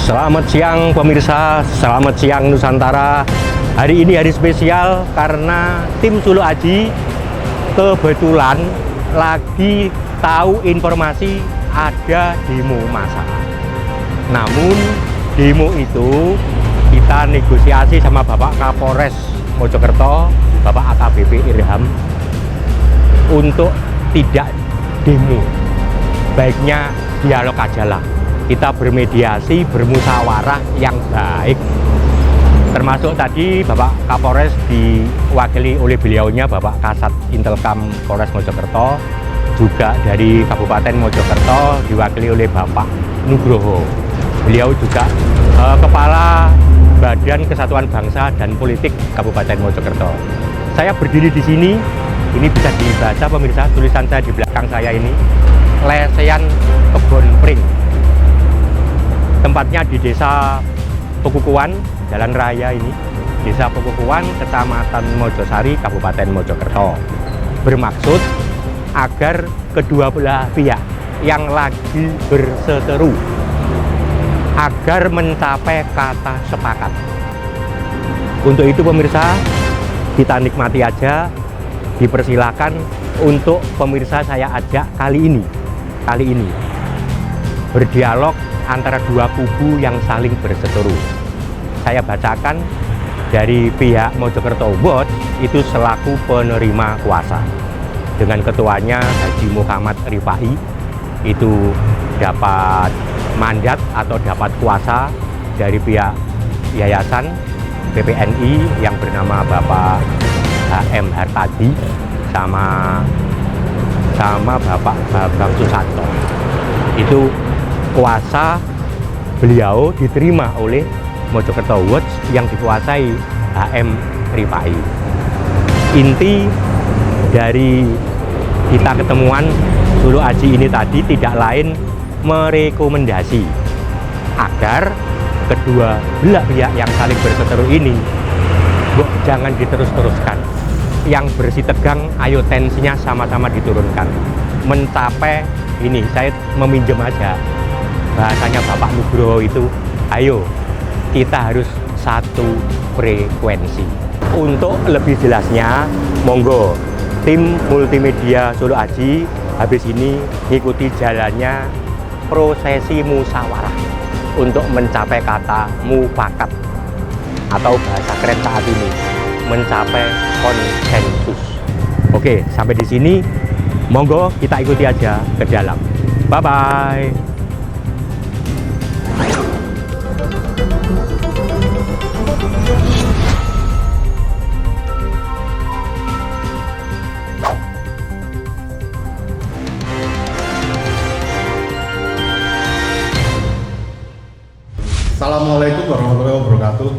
Selamat siang pemirsa, selamat siang Nusantara. Hari ini hari spesial karena tim Solo Aji kebetulan lagi tahu informasi ada demo massa. Namun demo itu kita negosiasi sama Bapak Kapolres Mojokerto, Bapak AKBP Irham, untuk tidak demo. Baiknya dialog aja lah. Kita bermediasi, bermusyawarah yang baik. Termasuk tadi Bapak Kapolres diwakili oleh beliaunya Bapak Kasat Intelkam Polres Mojokerto, juga dari Kabupaten Mojokerto diwakili oleh Bapak Nugroho. Beliau juga Kepala Badan Kesatuan Bangsa dan Politik Kabupaten Mojokerto. Saya berdiri di sini, ini bisa dibaca pemirsa, tulisan saya di belakang saya ini, Lesehan Kebon Pring. Tempatnya di Desa Pekukuan, Jalan Raya ini, Desa Pekukuan, Kecamatan Mojosari, Kabupaten Mojokerto. Bermaksud agar kedua belah pihak yang lagi berseteru agar mencapai kata sepakat. Untuk itu pemirsa, kita nikmati aja, dipersilakan untuk pemirsa saya ajak kali ini berdialog antara dua kubu yang saling berseteru. Saya bacakan dari pihak Mojokerto Watch itu selaku penerima kuasa. Dengan ketuanya Haji Muhammad Rifai itu dapat mandat atau dapat kuasa dari pihak Yayasan PPNI yang bernama Bapak HM Hartadi sama Bapak Bambang Susanto. Itu kuasa beliau diterima oleh Mojokerto Watch yang dikuasai HM Rifai. Inti dari kita ketemuan Solo Aji ini tadi tidak lain merekomendasi agar kedua belah pihak yang saling berseteru ini jangan diterus-teruskan. Yang bersih tegang, ayo tensinya sama-sama diturunkan. Mencapai ini, saya meminjam aja bahasanya Bapak Nugroho itu, ayo kita harus satu frekuensi. Untuk lebih jelasnya, monggo tim multimedia Solo Aji habis ini ikuti jalannya prosesi musyawarah untuk mencapai kata mufakat atau bahasa keren saat ini, mencapai konsensus. Oke, sampai di sini monggo kita ikuti aja ke dalam. Bye bye. Assalamualaikum warahmatullahi wabarakatuh.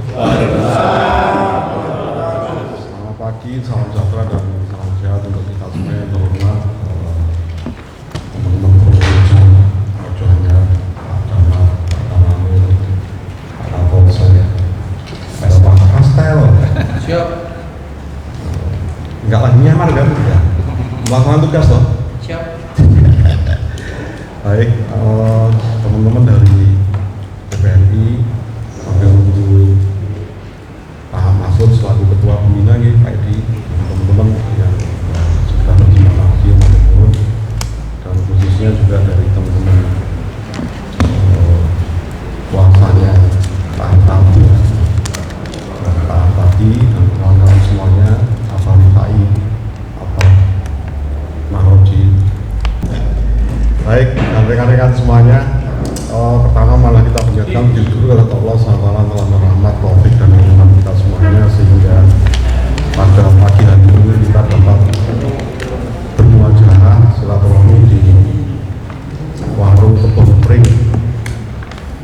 Selamat pagi, salam sejahtera dan salam sehat untuk kita semua yang terhormat, teman-teman pekerja, Arjohanya, Pak Camat, Pak Kamil, Pak Kapolsek, Pak Kastel. Siap. Enggak lagi nyamar kan? Ya. Melakukan tugas loh. Siap. Baik, teman-teman dari PPNI, Wakil Gubernur Pak Masud selaku Ketua Pembina nih, Pak Edi, teman-teman yang sudah berterima kasih maupun dan khususnya juga dari teman-teman kuasanya Pak Tadi, dan kawan-kawan semuanya, Abang Rifai, Abang Mahroji. Baik, dan rekan-rekan semuanya. Pertama malah kita panjatkan puji syukur kepada Allah SWT telah merahmat taufik dan hikmat kita semuanya sehingga pada pagi hari ini kita dapat bermuajah silaturahmi di warung Kebon Pring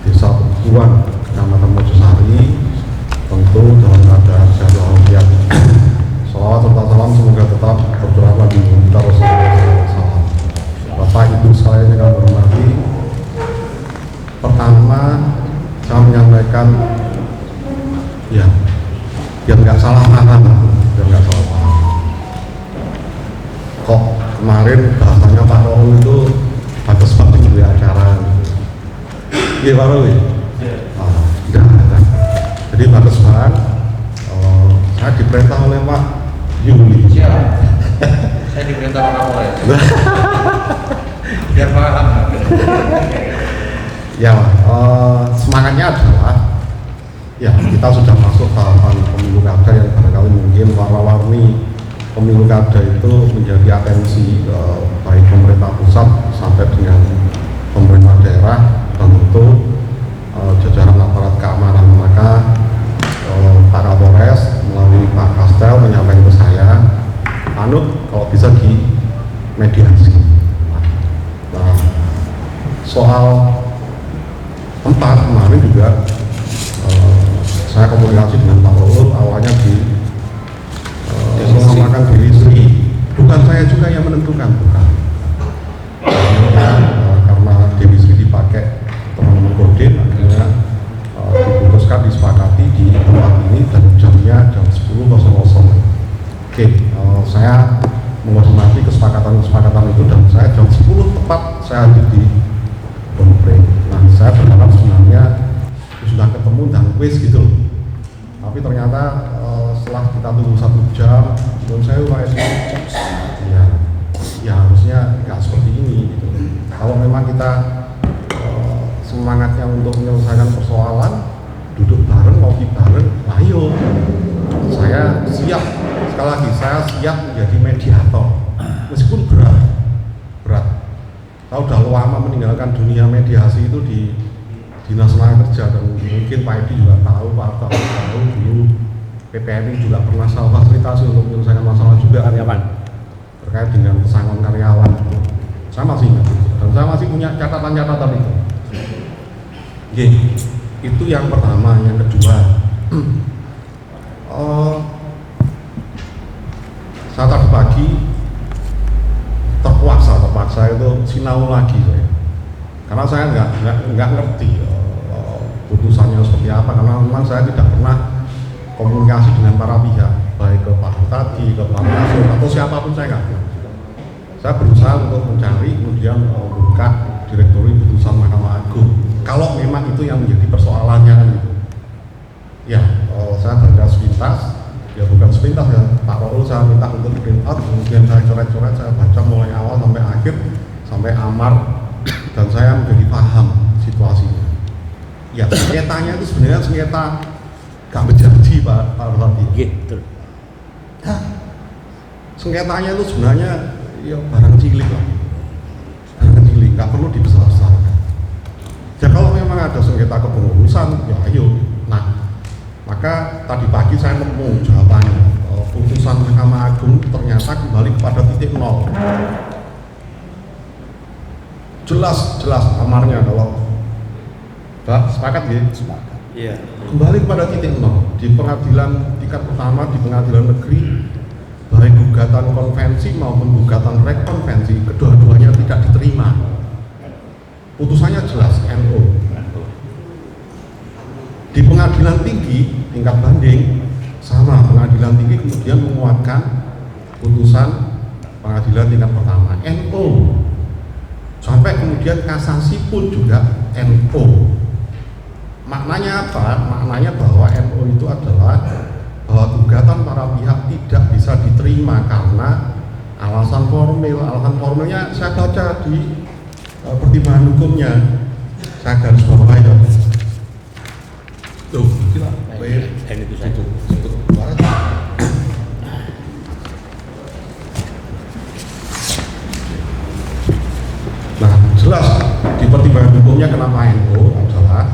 Desa Pekukuan, Kecamatan Mojosari, tentu dalam keadaan sehat walafiat. Salawat serta salam semoga tetap berterapkan di kita Rasulullah SAW. Bapak Ibu sekalian yang kami hormati, pertama saya menyampaikan ya biar nggak salah paham, kok kemarin bahasanya Pak Rohul itu ada sebab di acara. Iya Pak Rohul. Jadi Pak Kesbang, saya diperintah oleh Pak Yuli. Siap. Saya diperintah Pak Kapolres. Biar paham. Ya, semangatnya adalah ya kita sudah masuk tahapan pemilu kada yang barangkali mungkin warna-warni pemilu kada itu menjadi atensi baik pemerintah pusat sampai dengan pemerintah daerah dan tentu jajaran aparat keamanan. Maka Pak Kapolres melalui Pak Kastel menyampaikan ke saya, kalau bisa di mediasi. Nah, soal tempat kemarin juga saya komunikasi dengan Pak Luhut, awalnya menamakan diri sendiri. Bukan saya juga yang menentukan, bukan. Karena diri sendiri dipakai teman-teman Kodim, akhirnya diputuskan disepakati di tempat ini dan jamnya jam 10.00. Oke, saya menghormati kesepakatan itu dan saya jam 10 tepat saya hadir di Bonpreng. Nah, saya berharap sebenarnya sudah ketemu dan quiz gitu. Tapi ternyata setelah kita tunggu 1 jam, menurut saya ya harusnya nggak seperti ini gitu. Kalau memang kita semangatnya untuk menyelesaikan persoalan, duduk bareng, ngopi bareng, ayo. Saya siap, sekali lagi saya siap menjadi mediator, meskipun berat. Saya udah lama meninggalkan dunia mediasi itu di Dinas Tenaga Kerja, dan mungkin Pak Edi juga tahu, Pak Arta tahu, dulu PPNI juga pernah saya fasilitasi untuk menyelesaikan masalah juga karyawan terkait dengan pesangon karyawan. Saya masih ingat itu, dan saya masih punya catatan-catatan itu. Itu yang pertama. Yang kedua, saya tadi pagi terpaksa itu sinau lagi saya, karena saya nggak ngerti putusannya seperti apa, karena memang saya tidak pernah komunikasi dengan para pihak, baik ke Pak Bupati, ke Pak Kasur, atau siapapun saya nggak pernah. Saya berusaha untuk mencari, kemudian membuka direktori putusan Mahkamah Agung, kalau memang itu yang menjadi persoalannya kan gitu. Ya, saya baca sepintas, ya bukan sepintas ya, Pak Raul saya minta untuk print out, kemudian saya coret-coret, saya baca mulai awal sampai akhir, sampai amar, dan saya menjadi paham situasinya. Ya, sengketanya itu sebenarnya sengketa gak berjanji Pak Rodi. Gitu. Sengketanya itu sebenarnya ya barang cilik lah, barang cilik, gak perlu dibesar-besarkan. Ya kalau memang ada sengketa kepengurusan, ya ayo. Nah, maka tadi pagi saya nemu jawabannya, putusan Mahkamah Agung ternyata kembali kepada titik nol. Jelas amarnya, kalau Pak sepakat ya? Sepakat. Iya. Kembali kepada titik nol di pengadilan tingkat pertama, di pengadilan negeri, baik gugatan konvensi maupun gugatan rekonvensi, kedua-duanya tidak diterima. Putusannya jelas NO. Di pengadilan tinggi tingkat banding sama, pengadilan tinggi kemudian menguatkan putusan pengadilan tingkat pertama NO, sampai kemudian kasasi pun juga NO. Maknanya apa? Maknanya bahwa NO itu adalah bahwa gugatan para pihak tidak bisa diterima karena alasan formil. Alasan formilnya saya baca di pertimbangan hukumnya, saya garis bawahi ya. Tuh, gila. Dan itu saja. Nah, jelas di pertimbangan hukumnya kenapa NO adalah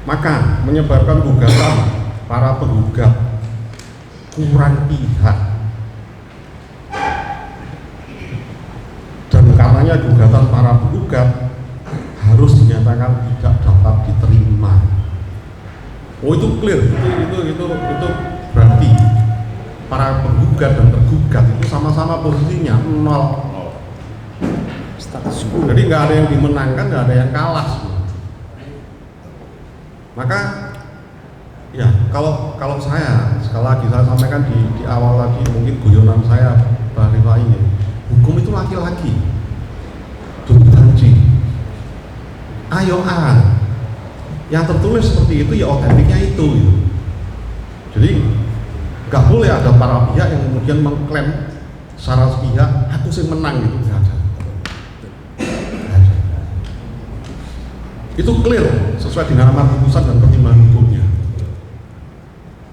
maka menyebabkan gugatan para penggugat kurang pihak, dan karenanya gugatan para penggugat harus dinyatakan tidak dapat diterima. Oh itu clear, itu berarti para penggugat dan tergugat itu sama-sama posisinya nol. Jadi nggak ada yang dimenangkan, nggak ada yang kalah. Maka ya kalau saya sekali lagi saya sampaikan di awal tadi, mungkin guyonan saya Pak Rifa ini, hukum itu laki-laki, janji. Ayo yang tertulis seperti itu ya otentiknya itu gitu. Jadi nggak boleh ada para pihak yang kemudian mengklaim secara sepihak aku sih menang gitu, nggak ada. Itu clear sesuai dengan amar putusan dan pertimbangan hukumnya.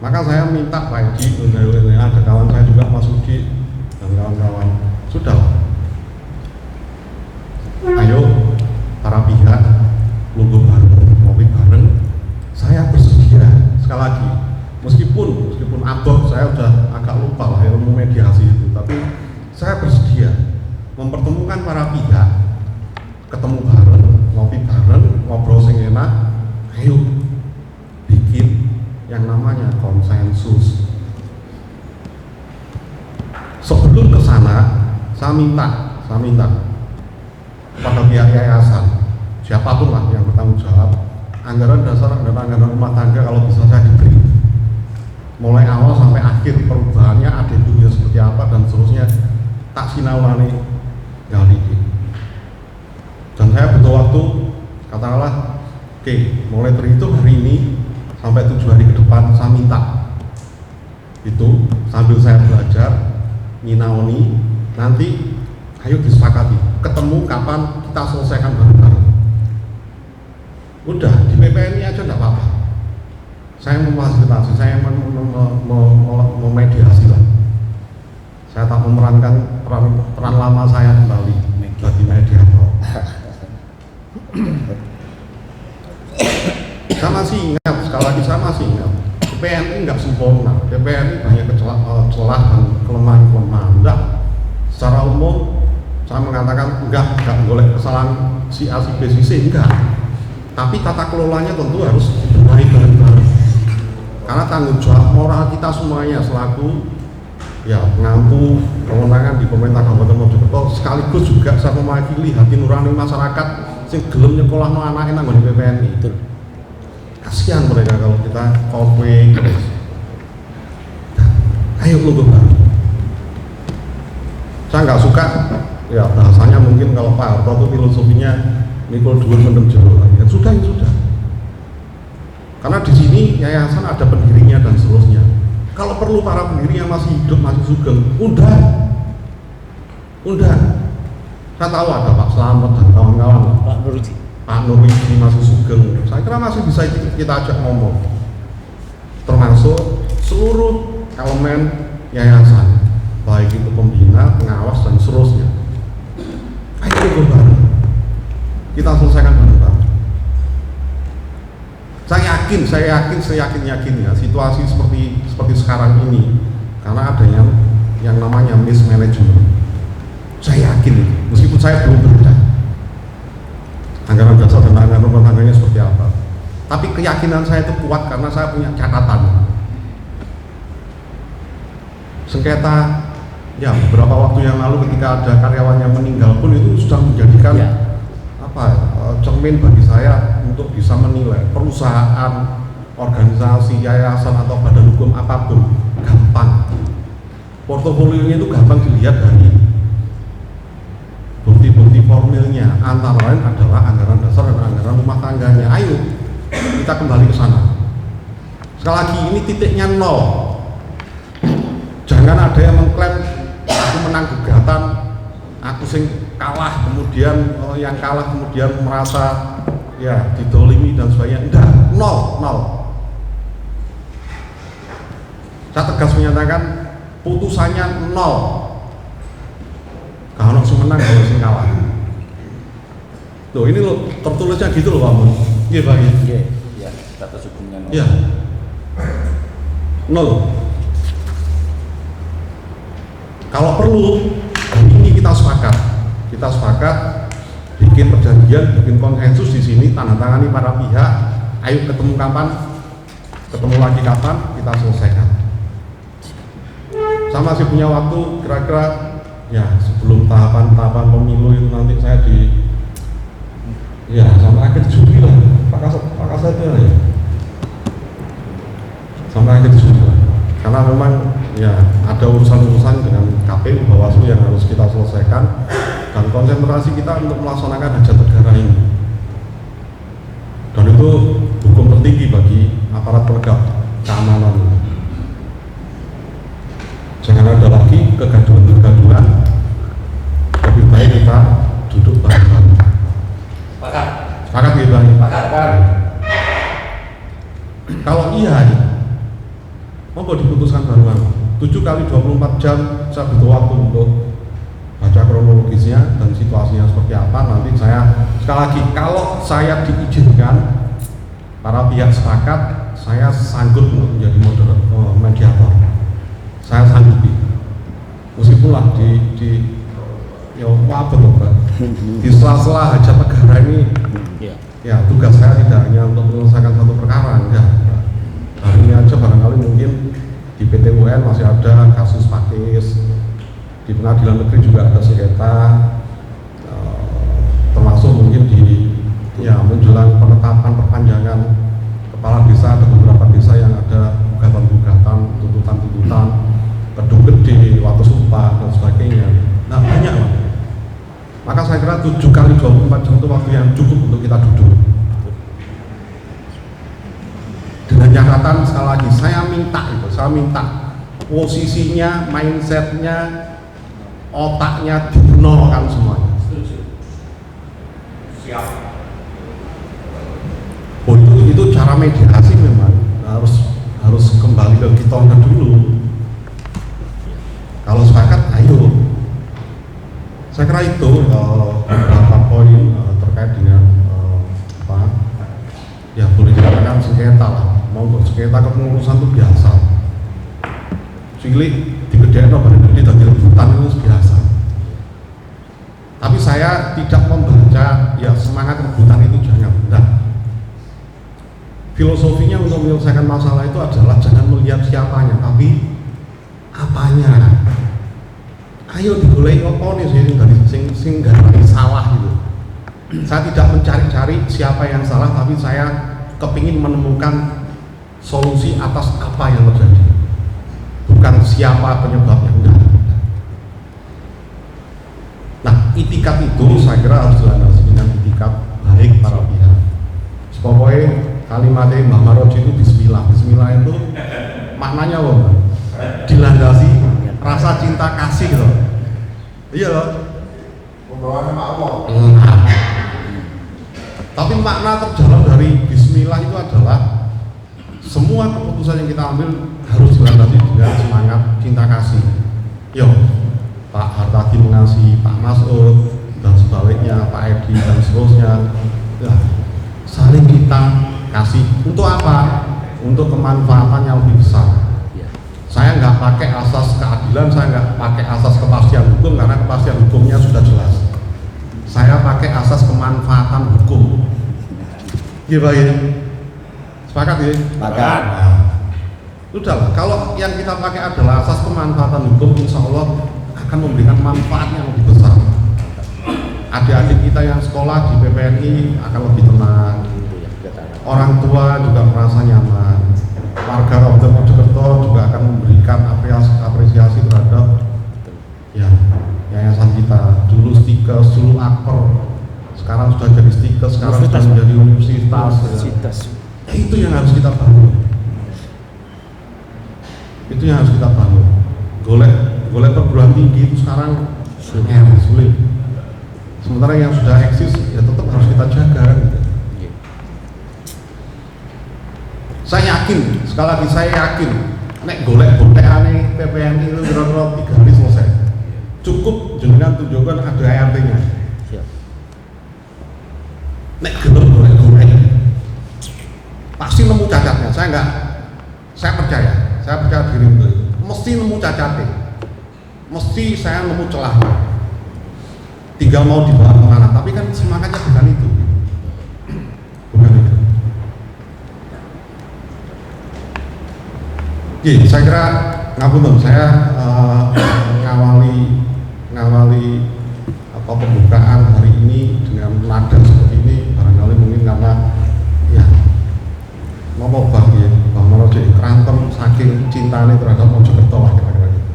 Maka saya minta Pak Edi, ada kawan saya juga Mas Udi dan kawan-kawan, sudah, ayo para pihak lungguh bareng, ngopi bareng. Saya bersedia sekali lagi, meskipun abot saya udah agak lupa lah ilmu mediasi itu, tapi saya bersedia mempertemukan para pihak, ketemu bareng, ngopi bareng, ngobrol sing enak, ayo bikin yang namanya konsensus. Sebelum ke sana, saya minta kepada pihak yayasan, siapapun lah yang bertanggung jawab, anggaran dasar dan anggaran rumah tangga kalau bisa saya diberi, mulai awal sampai akhir perubahannya, adendumnya seperti apa dan seterusnya, tak sinawani kali ini. Dan saya butuh waktu, katakanlah, oke, mulai terhitung hari ini sampai 7 hari ke depan, saya minta itu sambil saya belajar nyinaoni, nanti ayo disepakati ketemu kapan kita selesaikan bareng-bareng. Udah di PPNI aja enggak apa-apa, saya memfasilitasi, saya memediasi lah, saya tak memerankan peran lama saya kembali bagi mediator. Saya masih ingat, sekali lagi saya masih ingat, PPNI nggak sempurna, PPNI banyak celah dan kelemahan-kelemahan. Enggak, secara umum saya mengatakan enggak boleh kesalahan si A, si B, si C, enggak. Tapi tata kelolanya tentu harus dibenahi bareng-bareng. Karena tanggung jawab moral kita semuanya selaku ya pengampu kewenangan di pemerintah Kabupaten Mojokerto, sekaligus juga saya mewakili hati nurani masyarakat sing gelem nyekolahno anake nang nggon PPNI. Kasihan mereka kalau kita copy terus. Ayo lu bareng. Saya nggak suka ya bahasanya, mungkin kalau Pak Harto itu filosofinya mikul dhuwur mendem jero. Ya sudah. Karena di sini yayasan ada pendirinya dan seterusnya. Kalau perlu para pendirinya masih hidup, masih sugeng, undang. Saya tahu ada Pak Slamet dan kawan-kawan, Pak Nurwidi masih sugeng. Saya kira masih bisa kita ajak ngomong, termasuk seluruh elemen yayasan, baik itu pembina, pengawas dan seterusnya. Ayo bareng, kita selesaikan bareng-bareng. Saya yakin situasi seperti sekarang ini karena adanya yang namanya mismanagement. Saya yakin itu, meskipun saya belum bekerja anggaran dasar dan anggaran rumah tangganya seperti apa, tapi keyakinan saya itu kuat karena saya punya catatan. Sengketa ya beberapa waktu yang lalu ketika ada karyawannya meninggal pun itu sudah menjadikan cermin bagi saya untuk bisa menilai perusahaan, organisasi, yayasan atau badan hukum apapun gampang. Portofolionya itu gampang dilihat dari bukti-bukti formilnya, antara lain adalah anggaran dasar dan anggaran rumah tangganya. Ayo kita kembali ke sana. Sekali lagi, ini titiknya 0. Jangan ada yang mengklaim aku menang gugatan, aku sing kalah, kemudian yang kalah kemudian merasa ya didolimi dan sebagainya. Enggak, 0. Saya tegas menyatakan putusannya 0. Kalau sing menang, kalau sing kalah. Loh ini loh tertulisnya gitu loh Pak Mun. Iya Pak. Iya, status hukumnya 0. Iya. 0. Kalau perlu, ini kita sepakat bikin perjanjian, bikin konsensus di sini, tanda tangani para pihak. Ayo ketemu lagi kapan, kita selesaikan. Saya masih punya waktu kira-kira ya sebelum tahapan pemilu itu nanti saya sampai akhir Juli lah, Pak Kasat ya, sampai akhir Juli lah. Karena memang ya ada urusan-urusan dengan KPU Bawaslu yang harus kita selesaikan dan konsentrasi kita untuk melaksanakan hajat negara ini. Dan itu hukum hukum tertinggi bagi aparat penegak keamanan. Jangan ada lagi kegaduhan-kegaduhan. Lebih baik kita duduk bareng-bareng. Sepakat gitu Bang? Kalau iya, monggo diputuskan bareng-bareng. 7 kali 24 jam saya butuh waktu untuk baca kronologisnya dan situasinya seperti apa. Nanti saya, sekali lagi, kalau saya diizinkan, para pihak sepakat, saya sanggup untuk menjadi mediator. Saya sanggup. Meskipun lah di sela-sela hajat negara ini, ya tugas saya tidak hanya untuk menyelesaikan satu perkara, enggak. Hari ini aja barangkali mungkin di PT UN masih ada kasus pakis, di pengadilan negeri juga ada sengketa, termasuk mungkin menjelang penetapan perpanjangan kepala desa, ada beberapa desa yang ada gugatan-gugatan, tuntutan-tuntutan, gedung gede, waktu sumpah dan sebagainya. Nah banyak lah. Maka saya kira 7 kali 24 jam itu waktu yang cukup untuk kita duduk. Dengan catatan sekali lagi, saya minta posisinya, mindsetnya, otaknya dinolkan semuanya. Siap. Oh itu cara mediasi memang harus kembali ke kitongnya dulu. Kalau sepakat, ayo. Saya kira itu beberapa poin terkait dengan ya boleh dikatakan sengketa lah. Mau sengketa kepengurusan itu biasa. Cilik digedekno bareng gede dadi rebutan itu biasa. Tapi saya tidak membaca ya semangat rebutan itu jangan. Nah, filosofinya untuk menyelesaikan masalah itu adalah jangan melihat siapanya, tapi apanya. Ayo digoleki opo nih sing garani salah gitu. Saya tidak mencari-cari siapa yang salah, tapi saya kepingin menemukan solusi atas apa yang terjadi, bukan siapa penyebabnya. Enggak. Nah, itikat itu saya kira harus dilandasi dengan itikat baik para pihak. Pokoknya kalimatnya Mbah Maroji itu Bismillah. Bismillah itu maknanya loh, dilandasi rasa cinta kasih loh. Iya loh. Pembawaannya Pak Allah. Tapi makna terdalam dari Bismillah itu adalah semua keputusan yang kita ambil harus dilandasi dengan semangat cinta kasih. Yo, Pak Hartadi mengasihi Pak Masud dan sebaliknya Pak Edi dan seterusnya. Ya, saling kita kasih untuk apa? Untuk kemanfaatan yang lebih besar. Saya nggak pakai asas keadilan, saya nggak pakai asas kepastian hukum karena kepastian hukumnya sudah jelas. Saya pakai asas kemanfaatan hukum. Gimana ya? Sepakat ya? Sepakat. Sudah lah, kalau yang kita pakai adalah asas kemanfaatan hukum, insya Allah akan memberikan manfaat yang lebih besar. Adik-adik kita yang sekolah di PPNI akan lebih tenang. Orang tua juga merasa nyaman. Warga Kabupaten Mojokerto juga akan memberikan apresiasi terhadap ya yayasan kita. Dulu stikes, dulu akper, sekarang sudah jadi stikes, sekarang sudah menjadi universitas. Ya, itu yang harus kita bangun. Itu yang harus kita bangun. Golek perguruan tinggi itu sekarang sulit. Sementara yang sudah eksis ya tetap harus kita jaga. Saya yakin, sekali lagi saya yakin, nek golek aneh PPNI itu kira-kira 3 hari selesai. Cukup jenengan tunjukkan ada ART-nya. Nek golek pasti nemu cacatnya. Saya percaya diri itu. Mesti nemu cacatnya, mesti saya nemu celahnya. Tinggal mau dibawa kemana. Tapi kan semangatnya bukan itu. Oke, saya kira ngapunten, saya ngawali pembukaan hari ini dengan nada seperti ini barangkali mungkin karena ya mau bagi Bang Maroji kerantem saking cintanya terhadap Mojokerto lah kira-kira gitu.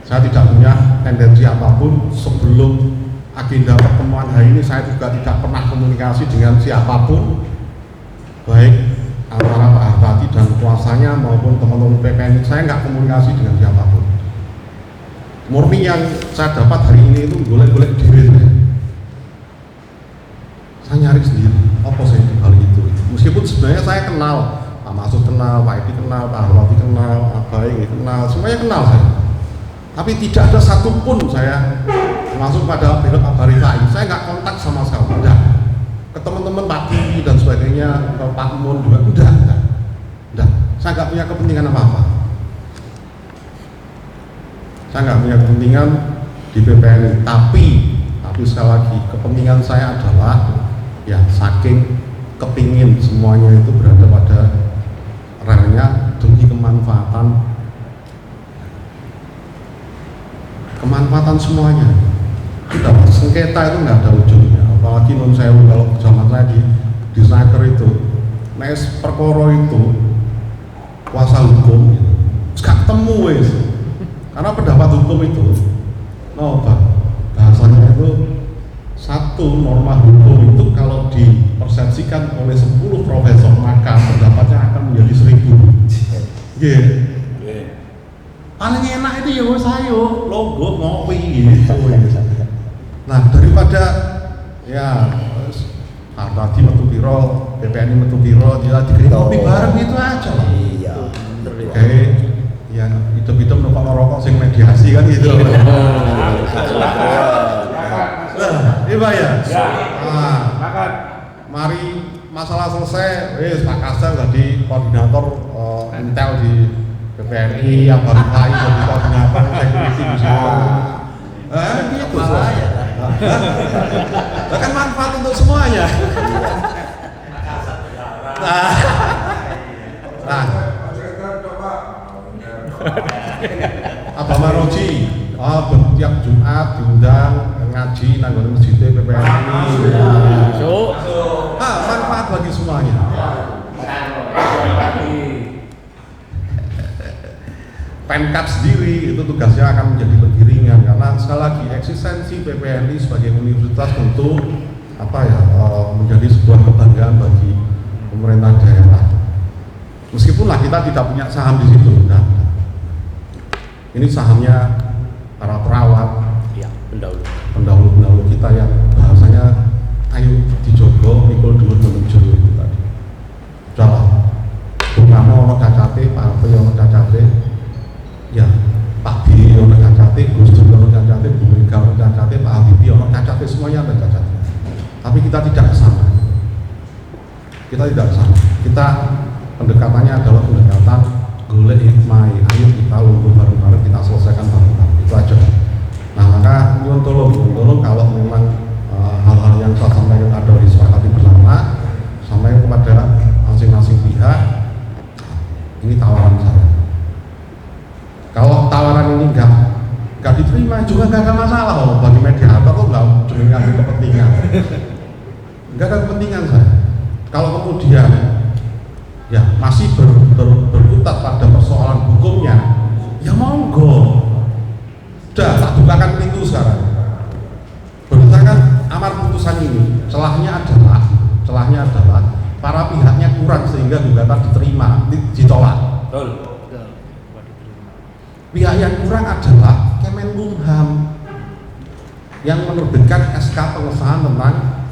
Saya tidak punya tendensi apapun. Sebelum agenda pertemuan hari ini saya juga tidak pernah komunikasi dengan siapapun. baik antara Pak Hartati dan kuasanya maupun teman-teman PPN, saya nggak komunikasi dengan siapapun. Murni yang saya dapat hari ini itu golek-golek diri saya nyari sendiri apa sih hal itu. Meskipun sebenarnya saya kenal Pak Masud, kenal Pak Edi, kenal Pak Hartati, kenal Pak Baik, kenal, semuanya kenal saya, tapi tidak ada satupun saya termasuk pada Pak Rifai, saya nggak kontak sama sekali, enggak. Ke teman-teman Pak Timi dan sebagainya, ke Pak Mun juga enggak. Saya nggak punya kepentingan apa-apa. Saya nggak punya kepentingan di BPN, tapi sekali lagi kepentingan saya adalah ya saking kepingin semuanya itu berada pada relnya demi kemanfaatan semuanya. Kita sengketa itu nggak ada ujungnya, apalagi non sewu kalau zaman saya di Snaker itu nes perkara itu kuasa hukum gitu. Gak ketemu wes, karena pendapat hukum itu bahasanya itu satu norma hukum itu kalau dipersepsikan oleh 10 profesor maka pendapatnya akan menjadi 1000. Yeah. Paling enak itu ya wes ayo logo ngopi gitu. Nah daripada ya tadi metu piro, BPN metu piro, dia dikira ngopi bareng itu aja lah. Iya. Kayak yang hidup-hidup numpang ngerokok sing mediasi kan gitu. Iya Pak ya. Nah, mari masalah selesai, Pak Kasel jadi koordinator Intel di BPNI, yang baru lain jadi koordinator security di situ. Gitu saya. Kan manfaat untuk semuanya. Nah, Abah Maroji, tiap Jumat diundang ngaji nanggung masjid PPNI. Manfaat bagi semuanya. Pemkab sendiri itu tugasnya akan menjadi lebih ringan karena sekali lagi eksistensi PPNI sebagai universitas tentu menjadi sebuah kebanggaan bagi pemerintah daerah. Meskipun kita tidak punya saham di situ, ini sahamnya para perawat, ya, pendahulu kita yang bahasanya ayo dijogo mikul dhuwur menuju itu tadi. Udahlah, Bung Karno ono cacate, Pak Harto ono cacate, ya Pak Biri ono cacate, Gus Dur ono cacate, Bu Mega ono cacate, Pak Habibie ono cacate, semuanya ada cacate. Tapi kita tidak kesana. Kita pendekatannya adalah pendekatan golek hikmah, ayo kita lungguh bareng-bareng, kita selesaikan bareng-bareng, itu aja. Nah maka nyuwun tolong kalau memang hal-hal yang saya sampaikan ada disepakati bersama, sampai kepada masing-masing pihak, ini tawaran saya. Kalau tawaran ini nggak diterima juga nggak ada masalah loh, bagi mediator kok nggak cuma ngambil kepentingan, nggak ada kepentingan saya. Kalau kemudian ya masih berkutat pada persoalan hukumnya, ya monggo. Udah tak bukakan pintu sekarang. Berdasarkan amar putusan ini, celahnya adalah para pihaknya kurang sehingga gugatan diterima, ditolak. Betul. Pihak yang kurang adalah Kemenkumham yang menerbitkan SK pengesahan tentang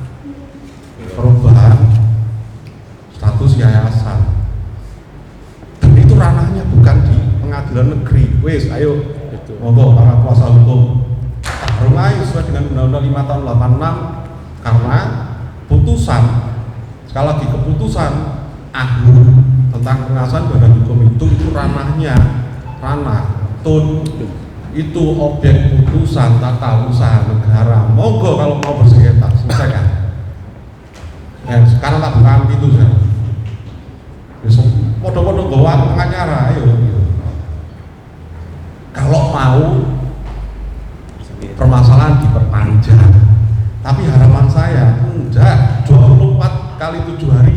perubahan status yayasan. Dan itu ranahnya bukan di pengadilan negeri. Wes, ayo, monggo para kuasa hukum rumah sesuai dengan Undang-Undang 5 tahun 86 karena putusan, sekali lagi keputusan akhir tentang pengawasan badan hukum itu ranahnya itu objek putusan tata usaha negara. Monggo kalau mau bersengketa selesaikan. Ya, sekarang tak bukan itu saya. Podo-podo bawa pengacara, ayo. Kalau mau permasalahan diperpanjang, tapi harapan saya enggak 24 kali 7 hari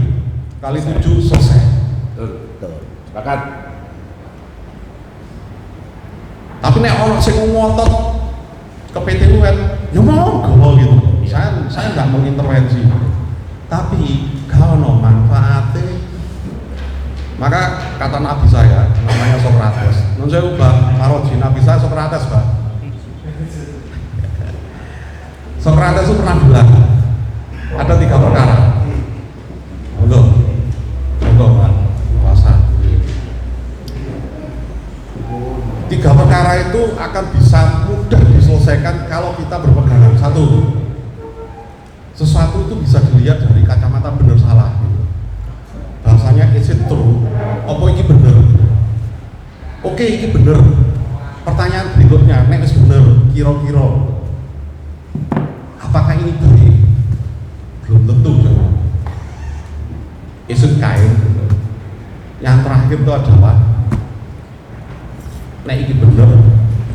kali 7 selesai. Betul. Sepakat. Tapi nek ono sing ngotot ke PT UN, ya monggo gitu. Saya enggak mengintervensi. Tapi kalau no manfaatnya, maka kata nabi saya namanya Sokrates. Non saya ubah paroji nabi saya Sokrates, Pak. Sokrates itu pernah bilang ada 3 perkara. Monggo Pak, puasa. 3 perkara itu akan bisa mudah diselesaikan kalau kita berpegangan. 1, sesuatu itu bisa dilihat dari kacamata benar salah gitu. Bahasanya is it true? Apa ini benar? Oke, ini benar. Pertanyaan berikutnya, nek wis bener, kira-kira apakah ini baik? Belum tentu. Is it kain? Yang terakhir itu adalah nek ini bener,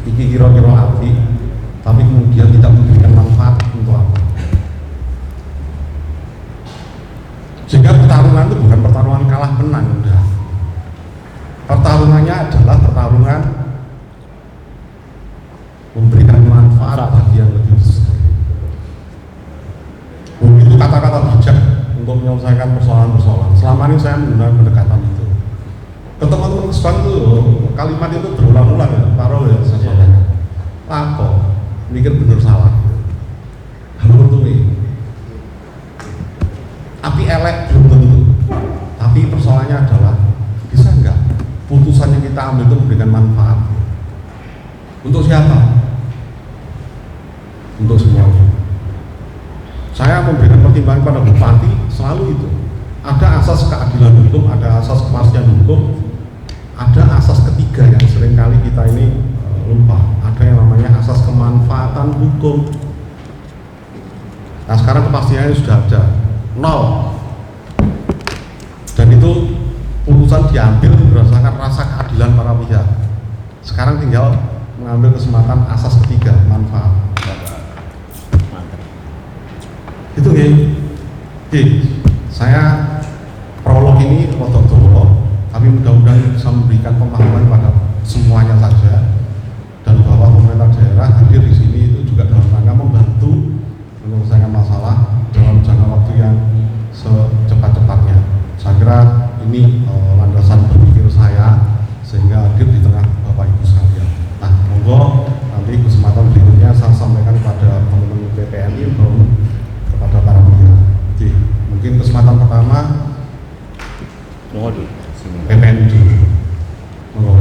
ini kira-kira api, tapi kemudian tidak memberikan manfaat untuk apa? Sehingga pertarungan itu bukan pertarungan kalah menang, udah. Pertarungannya adalah pertarungan memberikan manfaat bagi yang lebih besar. Itu kata-kata bijak untuk menyelesaikan persoalan-persoalan. Selama ini saya menggunakan pendekatan itu. Ke teman-teman kesbang itu kalimat itu berulang-ulang ya, taruh ya saya sampaikan. Lapo, mikir bener salah. Halo tuh tapi elek belum tentu. Tapi persoalannya adalah bisa nggak putusan yang kita ambil itu memberikan manfaat untuk siapa? Untuk semua. Saya memberikan pertimbangan pada bupati selalu itu. Ada asas keadilan hukum, ada asas kepastian hukum, ada asas ketiga yang seringkali kita ini lupa. Ada yang namanya asas kemanfaatan hukum. Nah sekarang kepastiannya sudah ada. 0. Dan itu putusan diambil berdasarkan rasa keadilan para pihak. Sekarang tinggal mengambil kesempatan asas ketiga, manfaat. Itu saya prolog ini rotok dulu, tapi mudah-mudahan bisa memberikan pemahaman pada semuanya saja, dan bahwa pemerintah daerah hadir di sini itu juga dalam rangka membantu menyelesaikan masalah dalam jangka waktu yang secepat-cepatnya. Saya kira ini landasan berpikir saya sehingga hadir di tengah Bapak Ibu sekalian. Nah, monggo nanti kesempatan berikutnya saya sampaikan kepada teman-teman PPNI kepada para pihak. Oke, mungkin kesempatan pertama PPNI dulu. Monggo.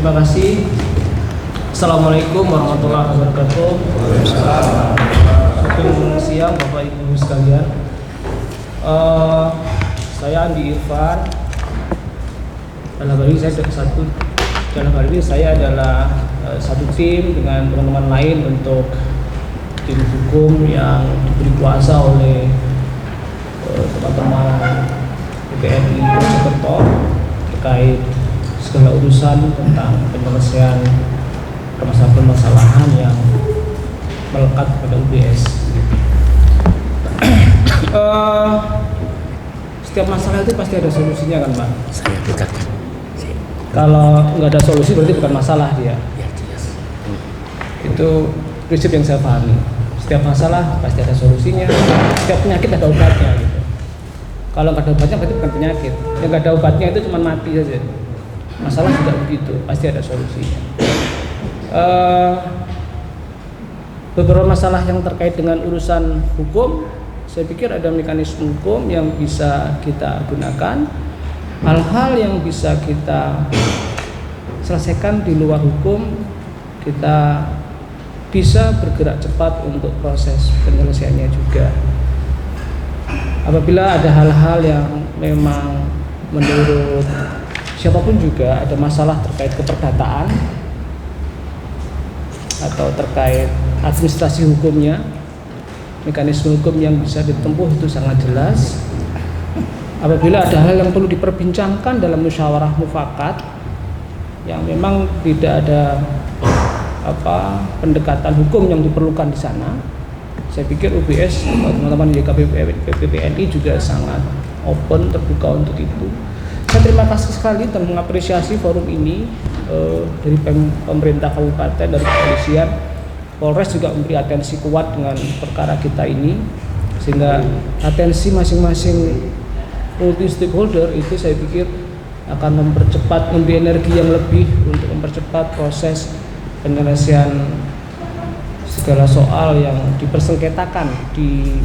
Terima kasih. Assalamualaikum warahmatullahi wabarakatuh. Selamat siang Bapak Ibu sekalian. Saya Andi Irfan. Dalam hari ini saya adalah satu tim dengan teman-teman lain untuk tim hukum yang diberi kuasa oleh teman-teman PPNI Mojokerto terkait segala urusan tentang penyelesaian permasalahan yang melekat pada UBS. Setiap masalah itu pasti ada solusinya kan, Pak? Saya dekatkan. Kalau nggak ada solusi berarti bukan masalah dia. Itu prinsip yang saya pahami. Setiap masalah pasti ada solusinya. Setiap penyakit ada obatnya gitu. Kalau nggak ada obatnya berarti bukan penyakit. Yang nggak ada obatnya itu cuma mati saja. Masalah juga begitu, pasti ada solusinya. Beberapa masalah yang terkait dengan urusan hukum, saya pikir ada mekanisme hukum yang bisa kita gunakan. Hal-hal yang bisa kita selesaikan di luar hukum, kita bisa bergerak cepat untuk proses penyelesaiannya juga. Apabila ada hal-hal yang memang menurut siapapun juga ada masalah terkait keperdataan atau terkait administrasi hukumnya, mekanisme hukum yang bisa ditempuh itu sangat jelas. Apabila ada hal yang perlu diperbincangkan dalam musyawarah mufakat yang memang tidak ada pendekatan hukum yang diperlukan di sana, saya pikir UBS teman-teman di PPNI juga sangat open, terbuka untuk itu. Saya terima kasih sekali dan mengapresiasi forum ini dari pemerintah kabupaten, dari kepolisian, Polres juga memberi atensi kuat dengan perkara kita ini, sehingga atensi masing-masing multi stakeholder itu saya pikir akan memberi energi yang lebih untuk mempercepat proses penyelesaian segala soal yang dipersengketakan di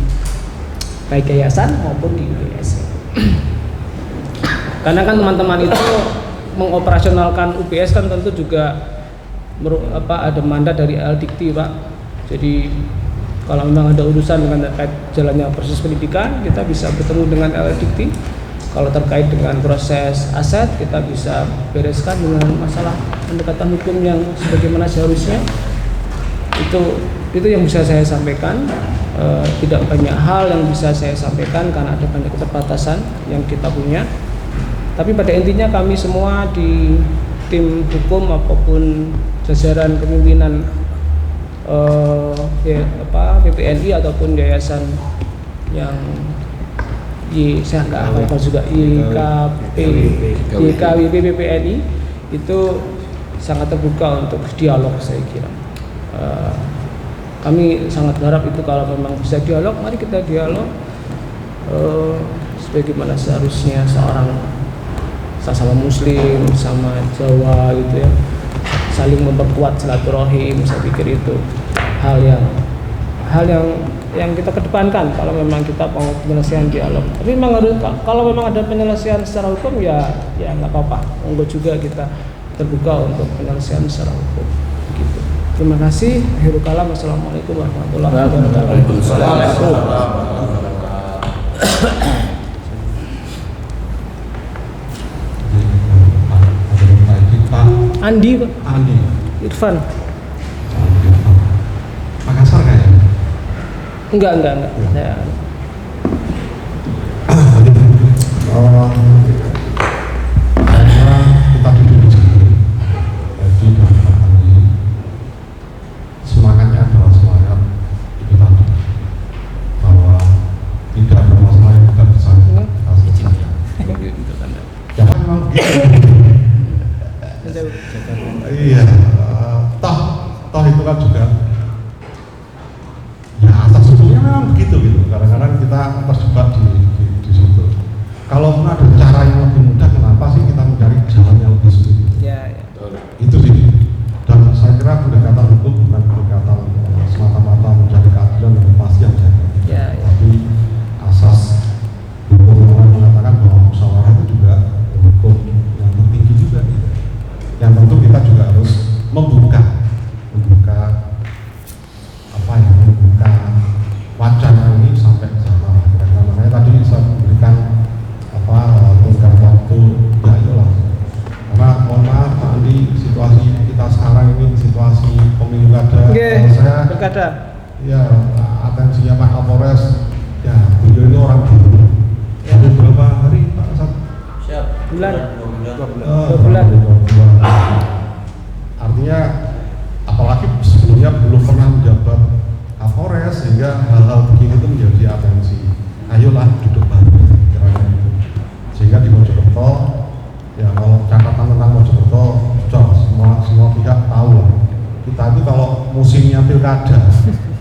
baik yayasan maupun di UBS. Karena kan teman-teman itu mengoperasionalkan UBS kan tentu juga ada mandat dari Aldikti, Pak. Jadi kalau memang ada urusan dengan terkait jalannya proses pendidikan, kita bisa bertemu dengan Aldikti. Kalau terkait dengan proses aset, kita bisa bereskan dengan masalah pendekatan hukum yang sebagaimana seharusnya. Itu yang bisa saya sampaikan. Tidak banyak hal yang bisa saya sampaikan karena ada banyak keterbatasan yang kita punya. Tapi pada intinya kami semua di tim hukum apapun jajaran kepemimpinan PPNI ataupun yayasan yang saya nggak hafal juga YKWP PPNI itu sangat terbuka untuk dialog, saya kira. Kami sangat berharap itu kalau memang bisa dialog, mari kita dialog sebagaimana seharusnya seorang sama Muslim, sama Jawa gitu ya, saling memperkuat silaturahim. Saya pikir itu hal yang kita kedepankan kalau memang kita mau penyelesaian dialog. Tapi memang kalau memang ada penyelesaian secara hukum ya nggak apa-apa. Monggo juga kita terbuka untuk penyelesaian secara hukum. Gitu. Terima kasih. Akhirul kalam. Wassalamualaikum warahmatullahi wabarakatuh. Andi, Pak. Andi Irfan. Makassar kayaknya. Enggak. Karena kita duduk di sini, jadi dalam hal ini semangatnya adalah semangat itu tadi, bahwa tidak ada masalah yang tidak bisa kita selesaikan. Ya memang iya, toh itu kan juga ya asal sebetulnya memang begitu gitu. Kadang-kadang kita terjebak di situ. Kalaupun ada cara yang lebih mudah, kenapa sih kita mencari jalan yang lebih sulit? Ya. Itu sih. Dan saya kira pendekatan hukum bukan pendekatan semata-mata mencari keadilan dan kepastian saja. Ya. Tapi asas hukum yang mengatakan bahwa musyawarah itu juga hukum yang tertinggi juga. Gitu. Yang tentu kita juga ada. Ya, atensinya Pak Kapolres, ya beliau ini orang dulu. Ya. Beberapa hari Pak Kasat? Siap. Bulan. 2 bulan. Artinya, apalagi sebelumnya belum pernah menjabat Kapolres, sehingga hal-hal begini itu menjadi atensi. Ayolah duduk bareng, kira-kira itu. Sehingga di Mojokerto, ya kalau catatan tentang Mojokerto, semua pihak tahu lah. Kita itu kalau musimnya pilkada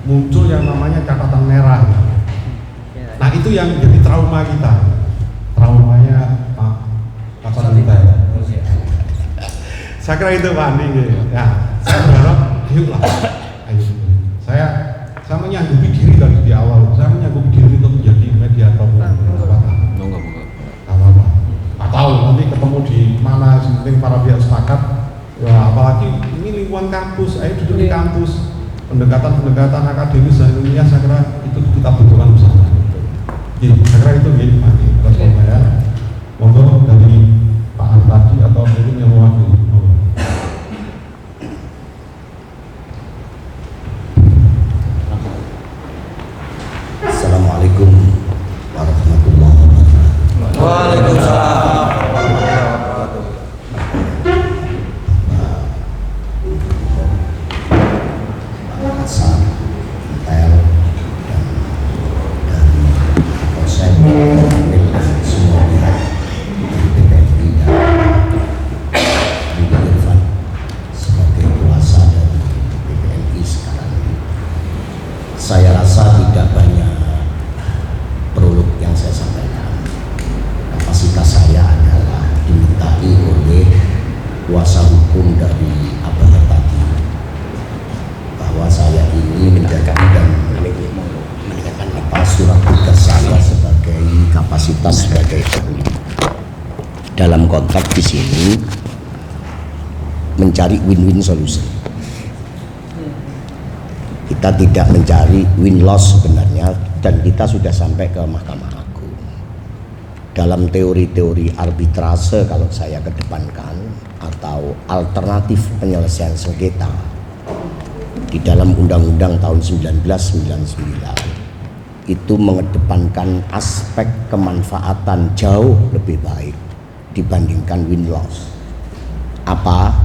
muncul yang namanya catatan merah. Nah itu yang jadi trauma kita, traumanya Pak Kapolres. Saya kira itu Pak Andi. Ya, saya berharap, ayolah, ayo. Saya menyanggupi diri tadi di awal. Saya menyanggupi diri untuk menjadi mediator. Apa-apa. Tahu nanti ketemu di mana, penting para pihak sepakat. Ya, apalagi ini lingkungan kampus, ayo duduk di kampus. Pendekatan akademis dan ilmiah, saya kira itu kita butuhkan bersama. Jadi, saya kira itu gini Pak, respon saya. Monggo dari Pak Antadi atau mungkin yang mewakili. Assalamualaikum warahmatullahi wabarakatuh. Waalaikumsalam. Pak Hasan, Intel, dan dari Polsek, dan semua pihak dari PPNI dan Ibu Irfan sebagai kuasa dari PPNI sekarang ini. Saya rasa tidak banyak prolog yang saya sampaikan. Kapasitas saya adalah dimintai oleh kuasa hukum dari Abah tadi bahwa saya ini menjaga dan surat tugas saya sebagai kapasitas sebagai ahli dalam konteks di sini mencari win-win solution. Kita tidak mencari win-loss sebenarnya, dan kita sudah sampai ke Mahkamah Agung. Dalam teori-teori arbitrase kalau saya kedepankan atau alternatif penyelesaian sengketa di dalam Undang-Undang tahun 1999 itu mengedepankan aspek kemanfaatan jauh lebih baik dibandingkan win-loss. Apa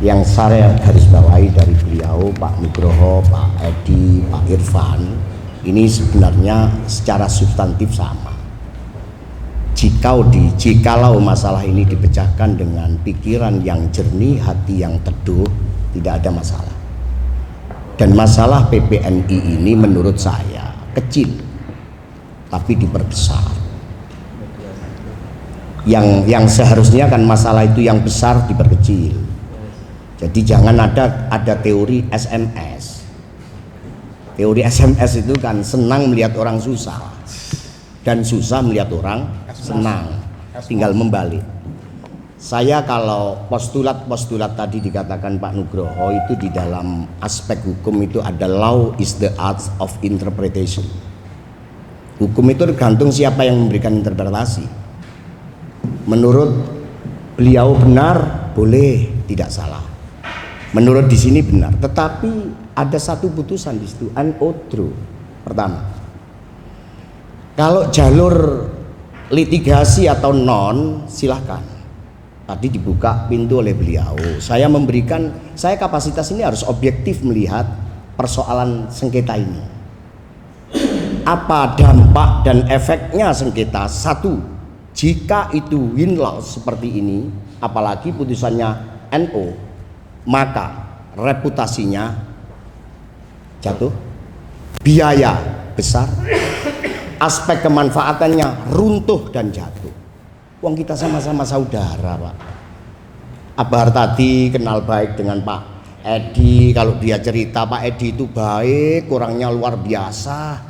yang saya garis bawahi dari beliau, Pak Nugroho, Pak Edi, Pak Irfan, ini sebenarnya secara substantif sama. Jikalau masalah ini dipecahkan dengan pikiran yang jernih, hati yang teduh, tidak ada masalah. Dan masalah PPNI ini menurut saya kecil, tapi diperbesar. Yang seharusnya kan masalah itu yang besar diperkecil. Jadi jangan ada teori SMS. Teori SMS itu kan senang melihat orang susah dan susah melihat orang senang, tinggal membalik. Saya kalau postulat tadi dikatakan Pak Nugroho itu di dalam aspek hukum itu ada law is the art of interpretation. Hukum itu tergantung siapa yang memberikan interpretasi. Menurut beliau benar, boleh, tidak salah. Menurut di sini benar, tetapi ada satu putusan di situ, unotro. Pertama, kalau jalur litigasi atau non, silahkan. Tadi dibuka pintu oleh beliau. Saya kapasitas ini harus objektif melihat persoalan sengketa ini. Apa dampak dan efeknya sengketa? Satu, jika itu win-loss seperti ini, apalagi putusannya NO, maka reputasinya jatuh, biaya besar, aspek kemanfaatannya runtuh dan jatuh. Wong kita sama-sama saudara, Pak. Abah tadi kenal baik dengan Pak Edi. Kalau dia cerita Pak Edi itu baik, orangnya luar biasa.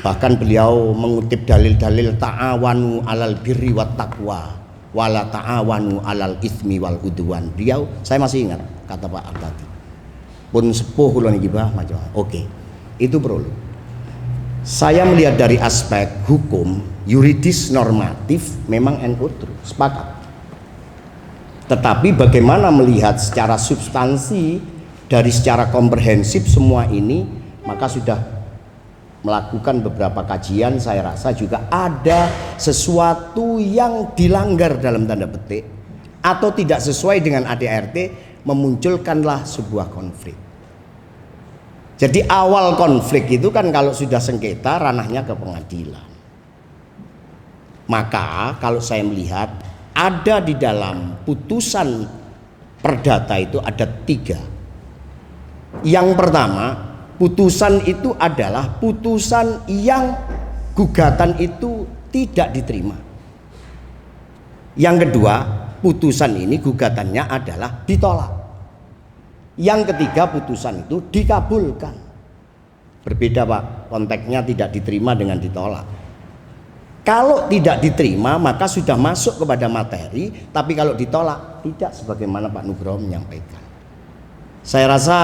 Bahkan beliau mengutip dalil-dalil ta'awanu alal birri wat taqwa wala ta'awanu alal itsmi wal udwan. Beliau, saya masih ingat kata Pak tadi. Pun sepuh kula niki Bah macam. Oke. Itu prolog. Saya melihat dari aspek hukum, yuridis normatif memang NU sepakat. Tetapi bagaimana melihat secara substansi dari secara komprehensif semua ini, maka sudah melakukan beberapa kajian, saya rasa juga ada sesuatu yang dilanggar dalam tanda petik atau tidak sesuai dengan ADART, memunculkanlah sebuah konflik. Jadi awal konflik itu kan kalau sudah sengketa ranahnya ke pengadilan. Maka kalau saya melihat ada di dalam putusan perdata itu ada 3. Yang pertama, putusan itu adalah putusan yang gugatan itu tidak diterima. Yang kedua, putusan ini gugatannya adalah ditolak. Yang ketiga, putusan itu dikabulkan. Berbeda Pak, konteksnya tidak diterima dengan ditolak. Kalau tidak diterima maka sudah masuk kepada materi, tapi kalau ditolak tidak, sebagaimana Pak Nugroho menyampaikan. Saya rasa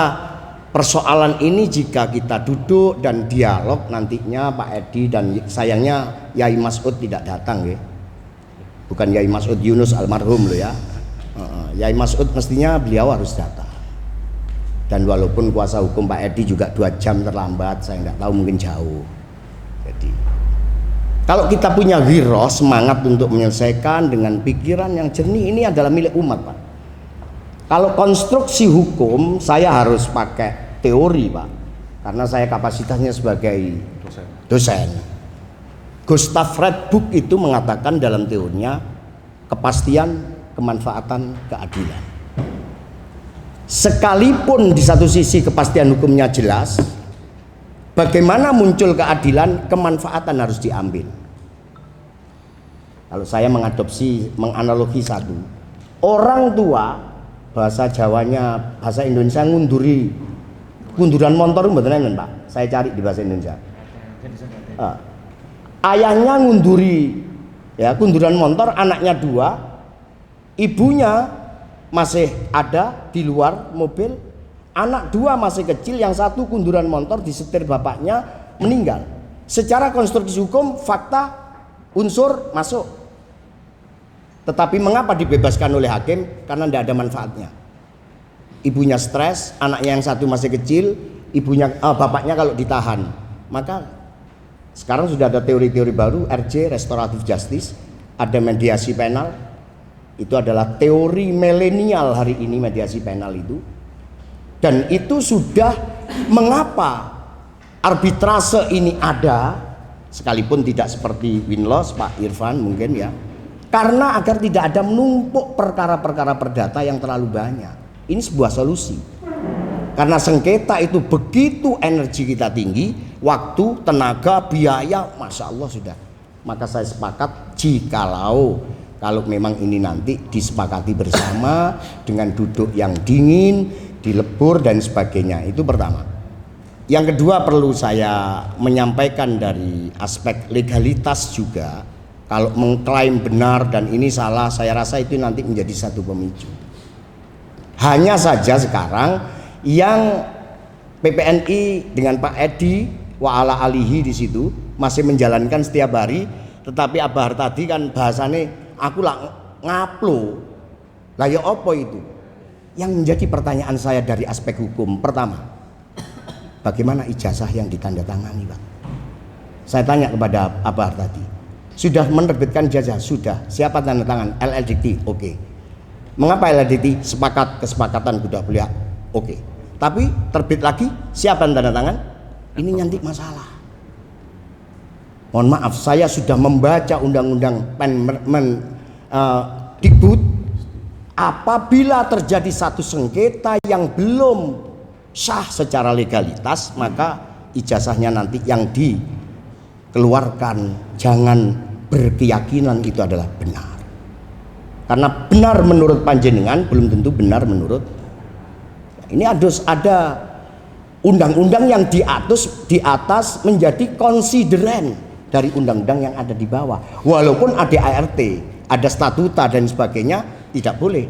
persoalan ini jika kita duduk dan dialog nantinya Pak Edi, dan sayangnya Yai Mas'ud tidak datang ya. Bukan Yai Mas'ud Yunus almarhum loh ya. Yai Mas'ud mestinya beliau harus datang. Dan walaupun kuasa hukum Pak Edi juga 2 jam terlambat, saya nggak tahu, mungkin jauh. Jadi kalau kita punya ghirah, semangat untuk menyelesaikan dengan pikiran yang jernih, ini adalah milik umat Pak. Kalau konstruksi hukum saya harus pakai teori Pak, karena saya kapasitasnya sebagai dosen. Gustav Redbook itu mengatakan dalam teorinya kepastian, kemanfaatan, keadilan. Sekalipun di satu sisi kepastian hukumnya jelas, bagaimana muncul keadilan, kemanfaatan harus diambil. Kalau saya menganalogi satu, orang tua, bahasa Jawanya, bahasa Indonesia ngunduran motor beneran Pak. Saya cari di bahasa Indonesia. Ayahnya ngunduri ya kunduran motor, anaknya 2, ibunya masih ada di luar mobil, anak 2 masih kecil, yang 1 kunduran motor disetir bapaknya, meninggal. Secara konstruksi hukum fakta unsur masuk, tetapi mengapa dibebaskan oleh hakim? Karena tidak ada manfaatnya. Ibunya stres, anaknya yang 1 masih kecil, bapaknya kalau ditahan. Maka sekarang sudah ada teori-teori baru, RJ restoratif justice, ada mediasi penal. Itu adalah teori milenial hari ini, mediasi penal itu. Dan itu sudah, mengapa arbitrase ini ada, sekalipun tidak seperti win-loss Pak Irfan mungkin ya, karena agar tidak ada menumpuk perkara-perkara perdata yang terlalu banyak. Ini sebuah solusi. Karena sengketa itu begitu energi kita tinggi, waktu, tenaga, biaya, Masya Allah sudah. Maka saya sepakat kalau memang ini nanti disepakati bersama dengan duduk yang dingin, dilebur dan sebagainya. Itu pertama. Yang kedua, perlu saya menyampaikan dari aspek legalitas juga. Kalau mengklaim benar dan ini salah, saya rasa itu nanti menjadi satu pemicu. Hanya saja sekarang yang PPNI dengan Pak Edi wa ala alihi di situ masih menjalankan setiap hari, tetapi Abahar tadi kan bahasanya aku lah ngaplo. Lah ya apa itu? Yang menjadi pertanyaan saya dari aspek hukum, pertama, bagaimana ijazah yang ditandatangani Pak? Saya tanya kepada Abahar tadi, sudah menerbitkan ijazah? Sudah. Siapa tanda tangan? LLDT. Oke. Mengapa LLDT? Kesepakatan sudah beliau. Oke. Tapi terbit lagi, siapa yang tanda tangan? Ini nanti masalah. Mohon maaf, saya sudah membaca undang-undang Dikbud. Apabila terjadi satu sengketa yang belum sah secara legalitas, maka ijazahnya nanti yang dikeluarkan jangan berkeyakinan itu adalah benar. Karena benar menurut panjenengan belum tentu benar menurut. Ini ada undang-undang yang di atas menjadi konsideran dari undang-undang yang ada di bawah. Walaupun ada ART, ada statuta dan sebagainya, tidak boleh.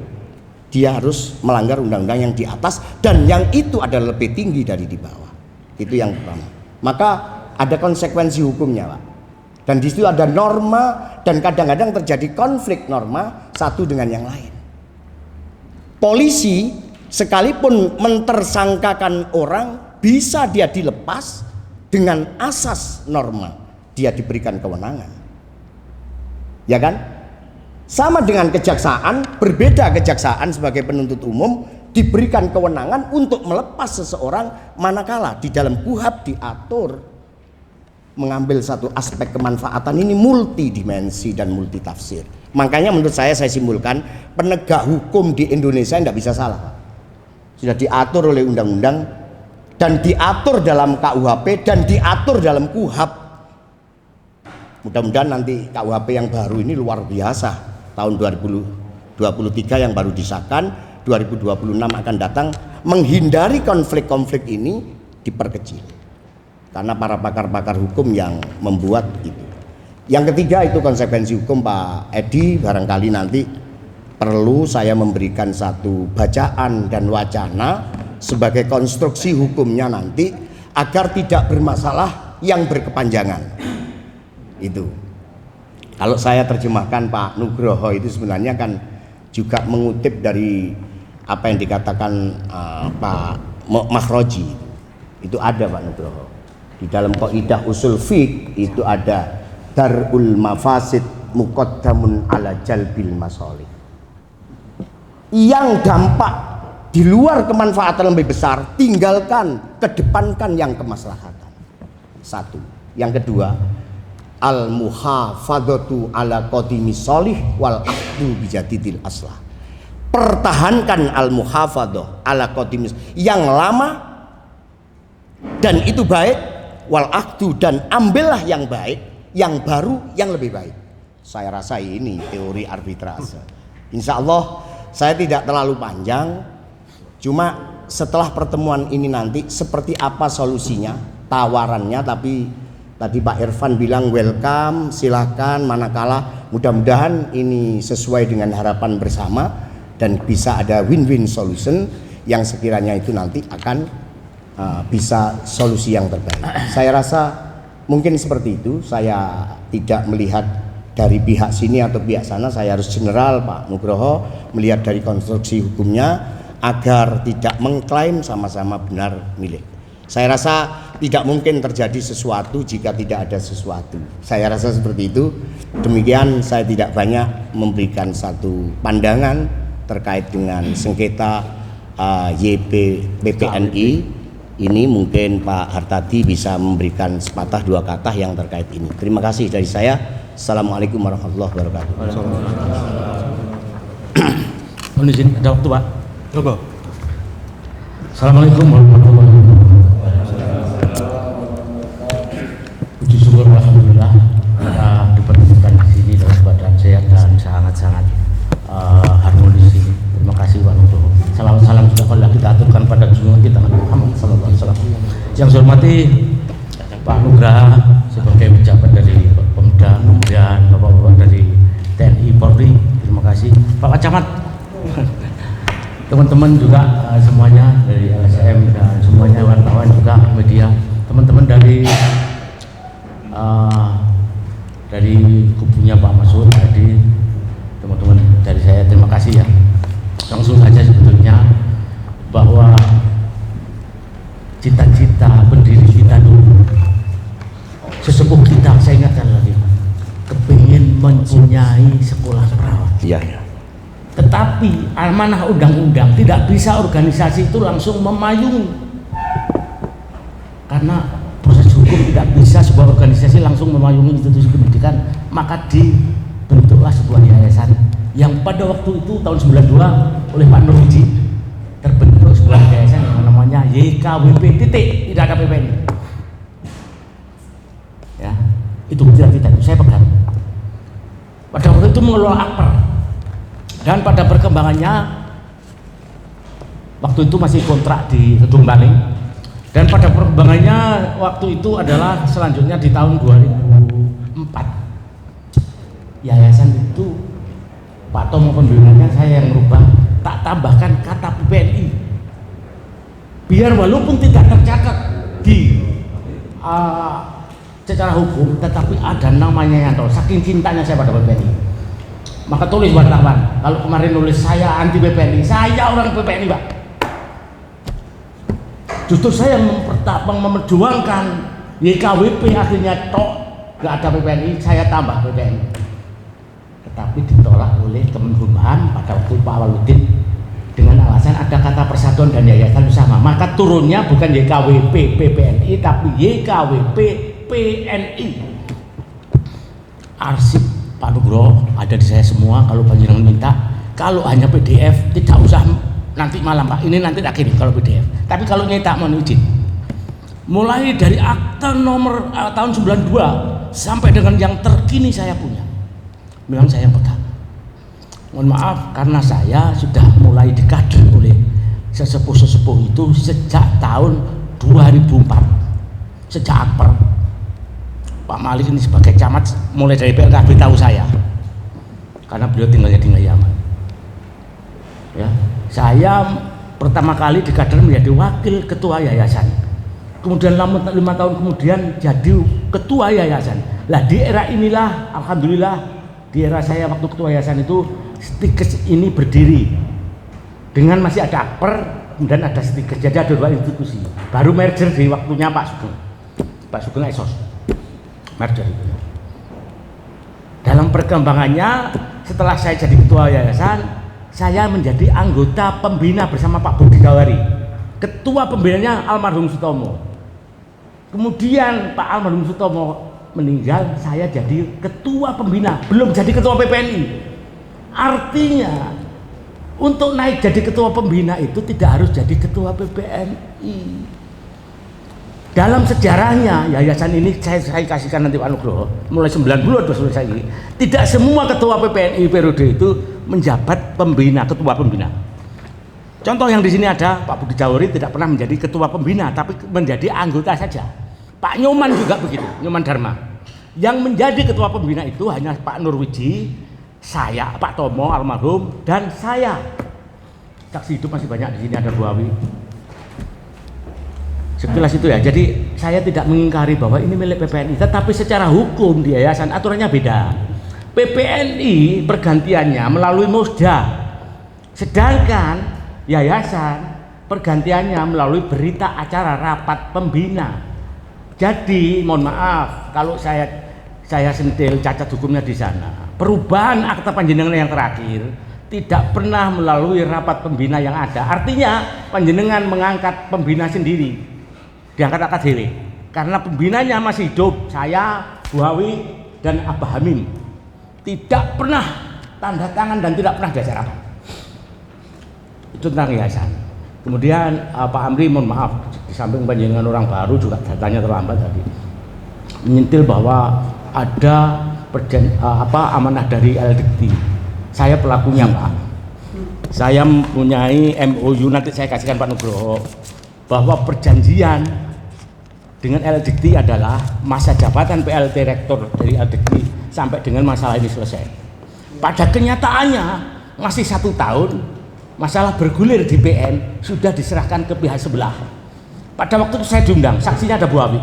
Dia harus melanggar undang-undang yang di atas, dan yang itu adalah lebih tinggi dari di bawah. Itu yang pertama. Maka ada konsekuensi hukumnya Pak. Dan di situ ada norma, dan kadang-kadang terjadi konflik norma satu dengan yang lain. Polisi sekalipun mentersangkakan orang, bisa dia dilepas dengan asas norma, dia diberikan kewenangan. Ya kan? Sama dengan kejaksaan, berbeda kejaksaan sebagai penuntut umum diberikan kewenangan untuk melepas seseorang manakala di dalam KUHP diatur mengambil satu aspek kemanfaatan ini multidimensi dan multitafsir. Makanya menurut saya simpulkan, penegak hukum di Indonesia tidak bisa salah, Pak. Sudah diatur oleh undang-undang dan diatur dalam KUHP dan diatur dalam KUHP. Mudah-mudahan nanti KUHP yang baru ini luar biasa. Tahun 2023 yang baru disahkan, 2026 akan datang, menghindari konflik-konflik ini diperkecil. Karena para pakar-pakar hukum yang membuat itu. Yang ketiga itu konsekuensi hukum, Pak Edi, barangkali nanti perlu saya memberikan satu bacaan dan wacana sebagai konstruksi hukumnya nanti agar tidak bermasalah yang berkepanjangan. Itu. Kalau saya terjemahkan Pak Nugroho itu sebenarnya kan juga mengutip dari apa yang dikatakan Pak Makhroji. Itu ada Pak Nugroho. Di dalam Qaidah Usul Fiqh itu ada darul mafasid muqaddamun ala jalbil masalih. Yang dampak di luar kemanfaatan lebih besar, tinggalkan, kedepankan yang kemaslahatan. Satu. Yang kedua, al muhafadzatu ala qadimis sholih wal ahdu bijadidil aslah. Pertahankan al muhafadzah ala qadimis yang lama dan itu baik, wal ahdu dan ambillah yang baik, yang baru yang lebih baik. Saya rasa ini teori arbitrase. Insya Allah saya tidak terlalu panjang, cuma setelah pertemuan ini nanti seperti apa solusinya, tawarannya. Tapi tadi Pak Irfan bilang welcome, silakan, manakala mudah-mudahan ini sesuai dengan harapan bersama dan bisa ada win-win solution yang sekiranya itu nanti akan bisa solusi yang terbaik. Saya rasa mungkin seperti itu. Saya tidak melihat dari pihak sini atau pihak sana, saya harus general Pak Nugroho melihat dari konstruksi hukumnya agar tidak mengklaim sama-sama benar milik. Saya rasa tidak mungkin terjadi sesuatu jika tidak ada sesuatu. Saya rasa seperti itu. Demikian, saya tidak banyak memberikan satu pandangan terkait dengan sengketa YPPNI. Ini mungkin Pak Hartadi bisa memberikan sepatah dua kata yang terkait ini. Terima kasih dari saya. Assalamualaikum warahmatullahi wabarakatuh. Mohon izin, ada waktu Pak. Monggo. Assalamualaikum warahmatullahi wabarakatuh. Puji syukur alhamdulillah kita dipertemukan di sini dalam keadaan sehat dan sangat-sangat harmonis ini. Terima kasih Pak Nugroho. Salam juga kita aturkan pada junjungan kita Nabi Muhammad SAW. Yang saya hormati Pak Nugraha sebagai pejabat dari Pemda, kemudian Bapak-bapak dari TNI Polri, terima kasih. Pak Camat, teman-teman juga semuanya dari LSM dan semuanya wartawan juga media, teman-teman dari kubunya Pak Masud tadi, teman-teman dari saya terima kasih ya. Langsung saja sebetulnya bahwa cita-cita pendiri kita dulu, sesepuh kita, saya ingatkan lagi, kepingin mempunyai sekolah perawat. Iya. Tetapi amanah undang-undang tidak bisa organisasi itu langsung memayungi, karena proses hukum tidak bisa sebuah organisasi langsung memayungi institusi pendidikan. Maka dibentuklah sebuah yayasan yang pada waktu itu tahun 92 oleh Pak Nurwiji terbentuk sebuah yayasan yang namanya YKWP titik, tidak ada PPNI. Ya, itu cita-cita itu saya pegang. Pada waktu itu mengelola akper, dan pada perkembangannya waktu itu masih kontrak di Gedung Baling, dan pada perkembangannya waktu itu adalah selanjutnya di tahun 2004 yayasan itu Pak Tomo pembinanya saya yang merubah, tak tambahkan kata PPNI biar walaupun tidak tercatat di secara hukum, tetapi ada namanya yang tahu. Saking cintanya saya pada PPNI, maka tulis wartawan, kalau kemarin nulis saya anti PPNI, saya orang PPNI Pak. Justru saya yang memperjuangkan YKWP akhirnya gak ada PPNI, saya tambah PPNI. Tetapi ditolak oleh Kemenkumham pada waktu Pak Waludin dengan alasan ada kata persatuan dan yayasan bersama. Maka turunnya bukan YKWP PPNI tapi YKWP PNI. Arsip Pak Nugroho ada di saya semua. Kalau panjenengan minta, kalau hanya PDF tidak usah nanti malam Pak, ini nanti tak kirim kalau PDF. Tapi kalau nyetak mohon izin, mulai dari akta nomor tahun 92 sampai dengan yang terkini saya punya, memang saya pegang. Mohon maaf karena saya sudah mulai dikader oleh sesepuh-sesepuh itu sejak tahun 2004, sejak Akper. Pak Malik ini sebagai camat mulai dari PLKB tahu saya karena beliau tinggalnya di Ngayaman. Ya, saya pertama kali dikader menjadi wakil ketua yayasan. Kemudian 5 tahun kemudian jadi ketua yayasan. Lah di era inilah alhamdulillah di era saya waktu ketua yayasan itu Stikes ini berdiri dengan masih ada Akper dan ada Stikes, jadi ada 2 institusi. Baru merger di waktunya Pak Sugeng Esos merger itu. Dalam perkembangannya setelah saya jadi ketua yayasan, saya menjadi anggota pembina bersama Pak Budi Dawari. Ketua pembinanya almarhum Sutomo. Kemudian Pak almarhum Sutomo meninggal, saya jadi ketua pembina, belum jadi ketua PPNI. Artinya untuk naik jadi ketua pembina itu tidak harus jadi ketua PPNI. Dalam sejarahnya yayasan ini saya kasihkan nanti Pak Nugroho mulai 90 atau selesai ini, tidak semua ketua PPNI periode itu menjabat pembina, ketua pembina. Contoh yang di sini ada Pak Budi Dawari tidak pernah menjadi ketua pembina tapi menjadi anggota saja. Pak Nyoman juga begitu, Nyoman Dharma. Yang menjadi ketua pembina itu hanya Pak Nurwiji, saya, Pak Tomo almarhum dan saya. Saksi hidup masih banyak di sini, ada Bu Awi. Sekilas itu ya. Jadi saya tidak mengingkari bahwa ini milik PPNI, tetapi secara hukum di yayasan aturannya beda. PPNI pergantiannya melalui Musda, sedangkan yayasan pergantiannya melalui berita acara rapat pembina. Jadi mohon maaf kalau saya sentil cacat hukumnya di sana. Perubahan akta panjenengan yang terakhir tidak pernah melalui rapat pembina yang ada. Artinya panjenengan mengangkat pembina sendiri, diangkat akad dewe. Karena pembinanya masih hidup, saya, Bu Awi dan Abah Hamim. Tidak pernah tanda tangan dan tidak pernah diajar apa. Itu tentang yayasan. Kemudian Pak Amri mohon maaf, di samping panjenengan orang baru juga datanya terlambat tadi, menyentil bahwa ada amanah dari LDIKT. Saya pelakunya Pak. Saya mempunyai MOU, nanti saya kasihkan Pak Nugroho, bahwa perjanjian dengan LDIKT adalah masa jabatan PLT rektor dari LDIKT sampai dengan masalah ini selesai. Pada kenyataannya masih 1 tahun, masalah bergulir di PN sudah diserahkan ke pihak sebelah. Pada waktu itu saya diundang, saksinya ada Bu Awi,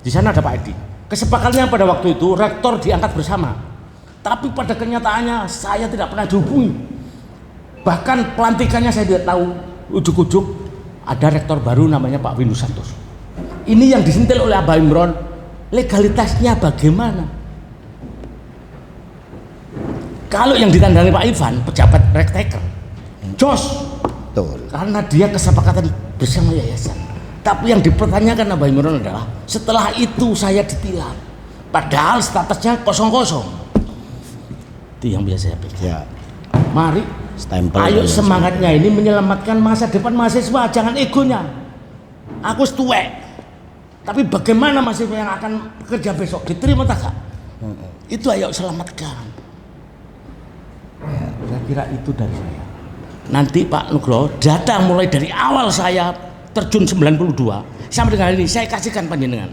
di sana ada Pak Edi. Kesepakatannya pada waktu itu rektor diangkat bersama, tapi pada kenyataannya saya tidak pernah dihubungi. Bahkan pelantikannya saya tidak tahu. Ujuk-ujuk ada rektor baru namanya Pak Windu Santoso. Ini yang disentil oleh Abah Imron, legalitasnya bagaimana? Kalau yang ditandani Pak Ivan, pejabat rekteker, jos, karena dia kesepakatan bersama yayasan. Tapi yang dipertanyakan Abah Imron adalah setelah itu saya ditilang, padahal statusnya kosong-kosong. Itu yang biasa saya pikir. Ya. Mari, ayo semangatnya ini menyelamatkan masa depan mahasiswa, jangan egonya. Aku setuwek, tapi bagaimana mahasiswa yang akan kerja besok diterima tak? Itu ayo selamatkan. Ya, saya kira itu dari saya. Nanti Pak Nugroho datang mulai dari awal saya terjun 92 sampai dengan hari ini saya kasihkan panjenengan.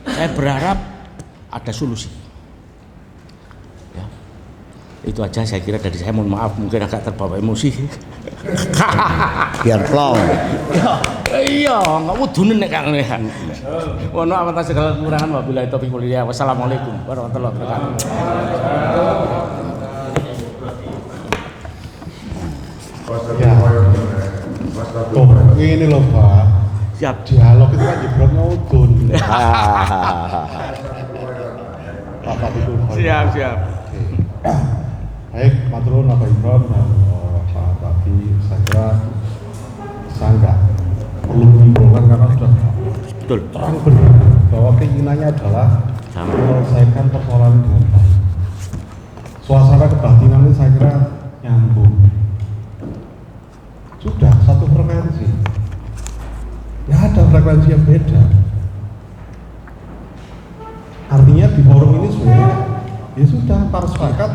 Saya berharap ada solusi. Ya. Itu aja saya kira dari saya, mohon maaf mungkin agak terbawa emosi. Biar plong. Iya, nggak udune nek kang. Mohon maaf atas segala kekurangan, wabillahi taufiq wal hidayah. Wassalamualaikum warahmatullahi wabarakatuh. Ya. Oh, ini loh Pak, Siap. Dialog itu kan jebrotnya udun. Bapak itu. Siap. Baik, matur nuwun Bapak Imron dan Pak Tati, saya kira saya nggak perlu menyimpulkan karena sudah Betul. terang benar bahwa keinginannya adalah menyelesaikan persoalan dengan baik. Suasana kebatinan ini saya kira nyambung. Sudah satu frekuensi. Nggak ada frekuensi yang beda. Artinya di forum ini sebenarnya ya sudah para sepakat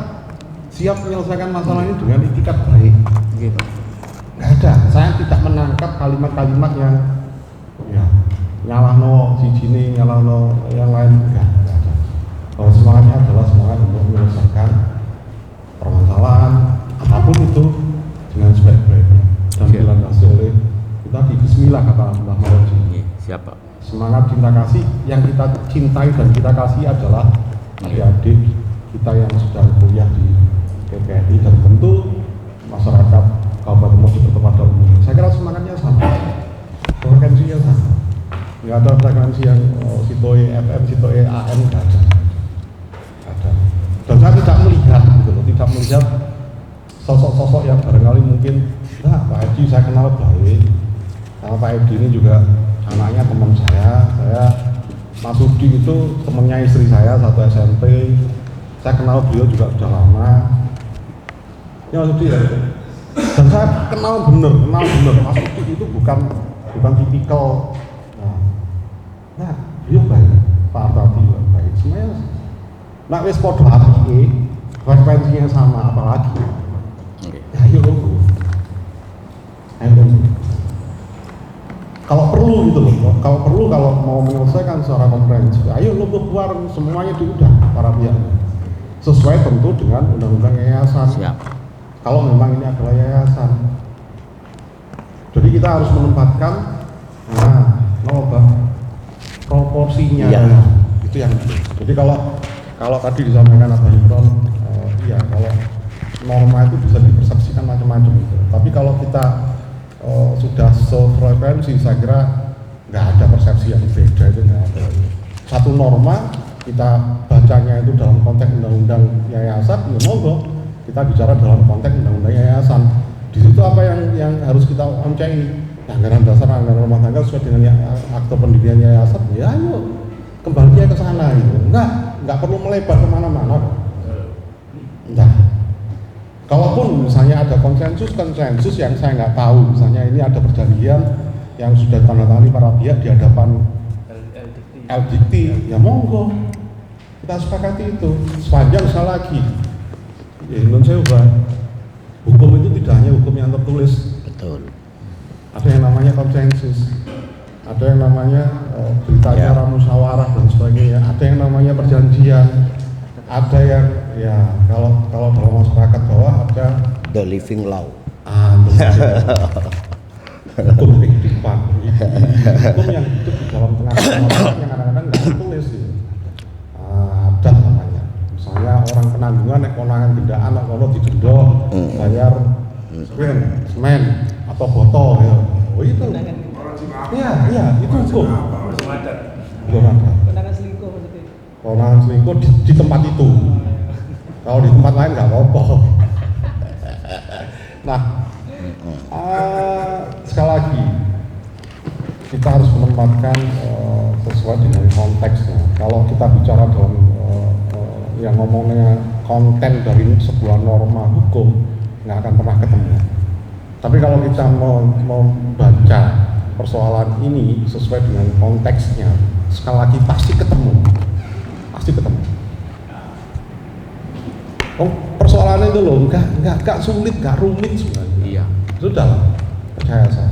siap menyelesaikan masalah ini dengan itikat baik. Nggak ada. Saya tidak menangkap kalimat-kalimat yang ya nyalahno si Jini, nyalahno yang lain enggak ada. Bahwa semangatnya adalah semangat untuk menyelesaikan permasalahan apapun itu dengan sebaik-baiknya dan dilandasi oleh tadi Bismillah kata Mbah Maroji. Siap, Pak. Semangat cinta kasih yang kita cintai dan kita kasih adalah adik-adik kita yang sedang kuliah di PPNI dan tentu masyarakat Kabupaten Mojokerto pada umumnya. Saya kira semangatnya sama, frekuensinya sama. Nggak ada frekuensi yang Sitoe FM, Sitoe AM, nggak ada. Dan saya tidak melihat, gitu loh, tidak melihat sosok-sosok yang barangkali mungkin, nah Pak Edi saya kenal baik, karena Pak Edi ini juga anaknya teman saya Mas Udi itu temannya istri saya satu SMP, saya kenal beliau juga sudah lama. Ya Mas Udi ya, dan saya kenal bener Mas Udi itu bukan tipikal. Nah, beliau baik, Pak Tati juga baik, semuanya. Nah, wis podo apike, frekuensinya sama, apalagi. Ya, ayo logo. Kalau perlu gitu loh, kalau mau menyelesaikan secara komprehensif, ayo logo keluar semuanya diundang para pihak. Sesuai tentu dengan undang-undang yayasan. Siap. Kalau memang ini adalah yayasan. Jadi kita harus menempatkan, proporsinya. Ya. Itu yang penting. Jadi kalau tadi disampaikan Abah Imron, iya kalau norma itu bisa dipersepsikan macam-macam gitu. Tapi kalau kita sudah sefrekuensi, saya kira nggak ada persepsi yang beda, itu nggak ada. Satu norma kita bacanya itu dalam konteks undang-undang yayasan, ya monggo kita bicara dalam konteks undang-undang yayasan. Di situ apa yang harus kita oncei? Anggaran dasar, anggaran rumah tangga sesuai dengan akte pendirian yayasan, ya ayo kembali ke sana gitu. Nggak perlu melebar kemana-mana. Nah, kalaupun misalnya ada konsensus yang saya nggak tahu, misalnya ini ada perjanjian yang sudah ditandatangani para pihak di hadapan LDikti, ya monggo kita sepakati itu. Sepanjang sekali lagi, ya Indonesia hukum itu tidak hanya hukum yang tertulis. Betul. Ada yang namanya konsensus, ada yang namanya berita acara musyawarah dan sebagainya, ada yang namanya perjanjian, ada yang ya kalau dalam masyarakat bawah ada The living law. Hukum kehidupan, hukum yang hidup di dalam tengah masyarakat yang kadang-kadang nggak tertulis gitu. Ada namanya, misalnya orang penanggungan konangan gendaan kalau didenda bayar semen atau botol ya. Oh itu. Iya, itu hukum. Belum ada. Konangan selingkuh maksudnya. Konangan selingkuh di tempat itu. Kalau di tempat lain nggak apa-apa. Nah, sekali lagi kita harus menempatkan sesuai dengan konteksnya. Kalau kita bicara dalam yang ngomongnya konten dari sebuah norma hukum, nggak akan pernah ketemu. Tapi kalau kita mau membaca persoalan ini sesuai dengan konteksnya, sekali lagi pasti ketemu. Persoalannya itu loh, nggak sulit, nggak rumit sebenarnya. Iya. Sudah, percaya saya.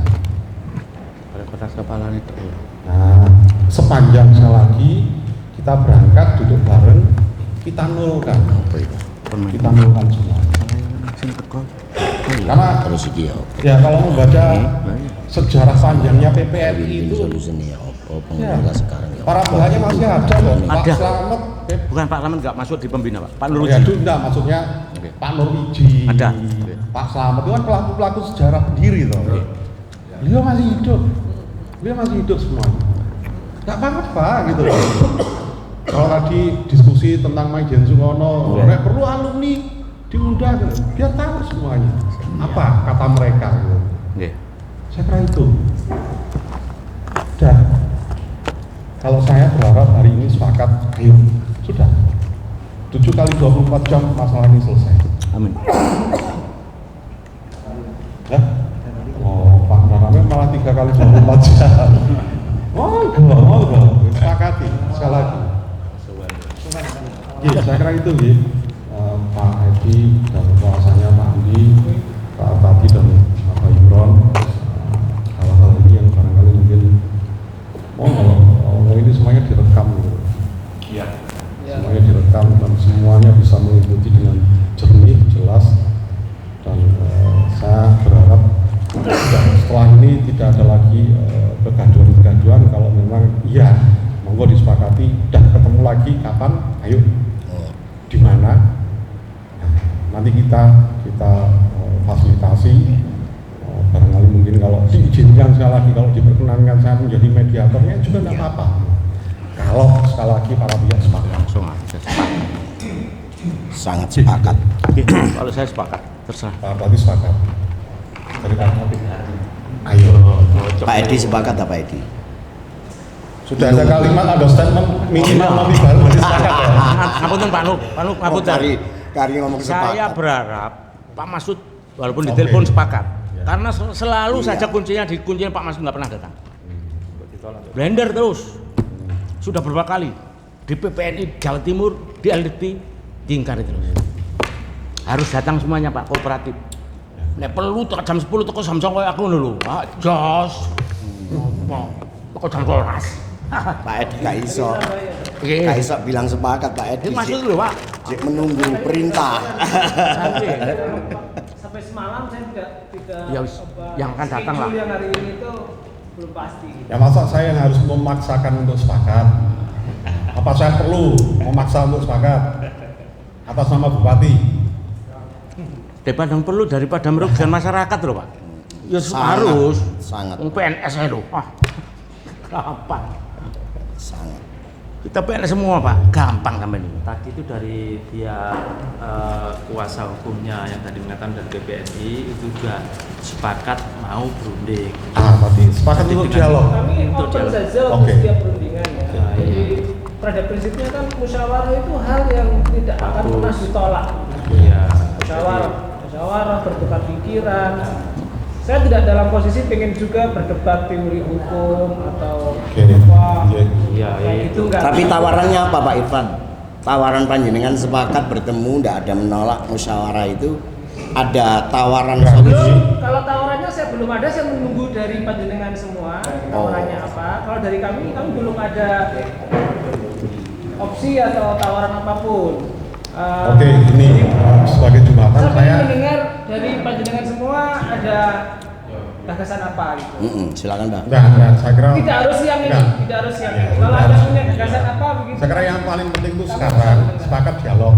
Pada kertas kepala itu. Nah, sepanjang sekali lagi kita berangkat duduk bareng, kita nolkan. Kita nolkan semua. Karena Terus iki ya kalau membaca sejarah panjangnya PPNI itu sekarang ya. para pihaknya masih ada loh. Pak Ada. Slamet, Bukan Pak Slamet nggak masuk di pembina, Pak. Pak Nur ya Uji. itu enggak, maksudnya Oke. Pak Nur Iji, Ada. Pak Slamet itu kan pelaku-pelaku sejarah pendiri loh. Beliau masih hidup. dia masih hidup semuanya. Nggak apa-apa gitu loh. Kalau tadi diskusi tentang Maijen Sukono, nggak perlu alumni diundang, biar tahu semuanya apa kata mereka gitu. Saya kira itu. Dan kalau saya berharap hari ini sepakat, ayo sudah 7 kali 24 jam masalah ini selesai. Amin. Ya? Oh, Pak Narame malah 3 kali 24 jam. Monggo, sepakati sekali lagi. Iya, saya kira itu ya. Pak Edi dan kuasanya Pak Andi, Pak Tati dan Pak Imron, hal-hal ini yang barangkali mungkin kalau ini semuanya direkam gitu. Iya. Semuanya direkam dan semuanya bisa mengikuti dengan jernih, jelas, dan saya berharap setelah ini tidak ada lagi kegaduhan-kegaduhan. Kalau memang iya, monggo disepakati, dan ketemu lagi kapan, ayo di mana, nanti kita fasilitasi. Barangkali mungkin kalau diizinkan sekali lagi, kalau diperkenankan saya menjadi mediatornya juga tidak apa-apa. Kalau sekali lagi para pihak sepakat. Langsung aja sepakat. Sangat sepakat. Kalau saya sepakat, terserah. Pak Bupati sepakat. Dari Pak Bupati. Ayo. Pak Edi sepakat apa Pak Edi? Sudah ada kalimat, ada statement minimal nanti baru sepakat ya. Ngapunten Pak Nuk, ngapunten. Kari ngomong sepakat. Saya berharap Pak Masud walaupun ditelepon sepakat. Karena selalu saja kuncinya Pak Masud nggak pernah datang. Blender terus. Sudah beberapa kali di PPNI Jawa Timur, di LDP, diingkari terus. Harus datang semuanya Pak, kooperatif. Nek perlu teko jam 10 teko jam 9 koyo aku lho. Ah, jos. Teko jam 12. Pak Edi gak iso. Nggih. Gak iso bilang sepakat Pak Edi. Maksud lho, Pak. Cek menunggu perintah. Sampai semalam saya tidak Ya, yang akan datang lah. schedule yang hari ini itu belum pasti. Ya masa saya yang harus memaksakan untuk sepakat? Apa saya perlu memaksa untuk sepakat atas nama Bupati? Daripada perlu daripada merugikan masyarakat loh Pak. Ya Sangat, harus. sangat. PNS aja loh. Gampang. Sangat. Kita PNS semua Pak. Gampang sampai ini. Tadi itu dari pihak kuasa hukumnya yang tadi mengatakan dari BPNI itu juga sepakat mau berunding. Tadi sepakat untuk dialog. Kami Untuk open dialog. saja Oke. untuk setiap perundingan ya. Jadi pada prinsipnya kan musyawarah itu hal yang tidak akan Bagus. pernah ditolak. Iya. Musyawarah bertukar pikiran. Saya tidak dalam posisi pengen juga berdebat teori hukum atau Oke. apa. Iya, Itu enggak. Tapi tawarannya apa Pak Irfan? Tawaran panjenengan sepakat bertemu, tidak ada menolak musyawarah itu. Ada tawaran solusi. Belum, kalau tawarannya saya belum ada, saya menunggu dari panjenengan semua tawarannya apa. Kalau dari kami belum ada opsi atau tawaran apapun. Oke, ini sebagai jembatan Saya saya. ingin mendengar dari panjenengan semua ada gagasan apa gitu. Silakan Pak. Enggak, saya kira Tidak harus yang ini, Enggak. tidak harus yang Ya, ini. Kalau harus. ada punya gagasan apa begitu. Saya kira yang paling penting itu sekarang sepakat dialog.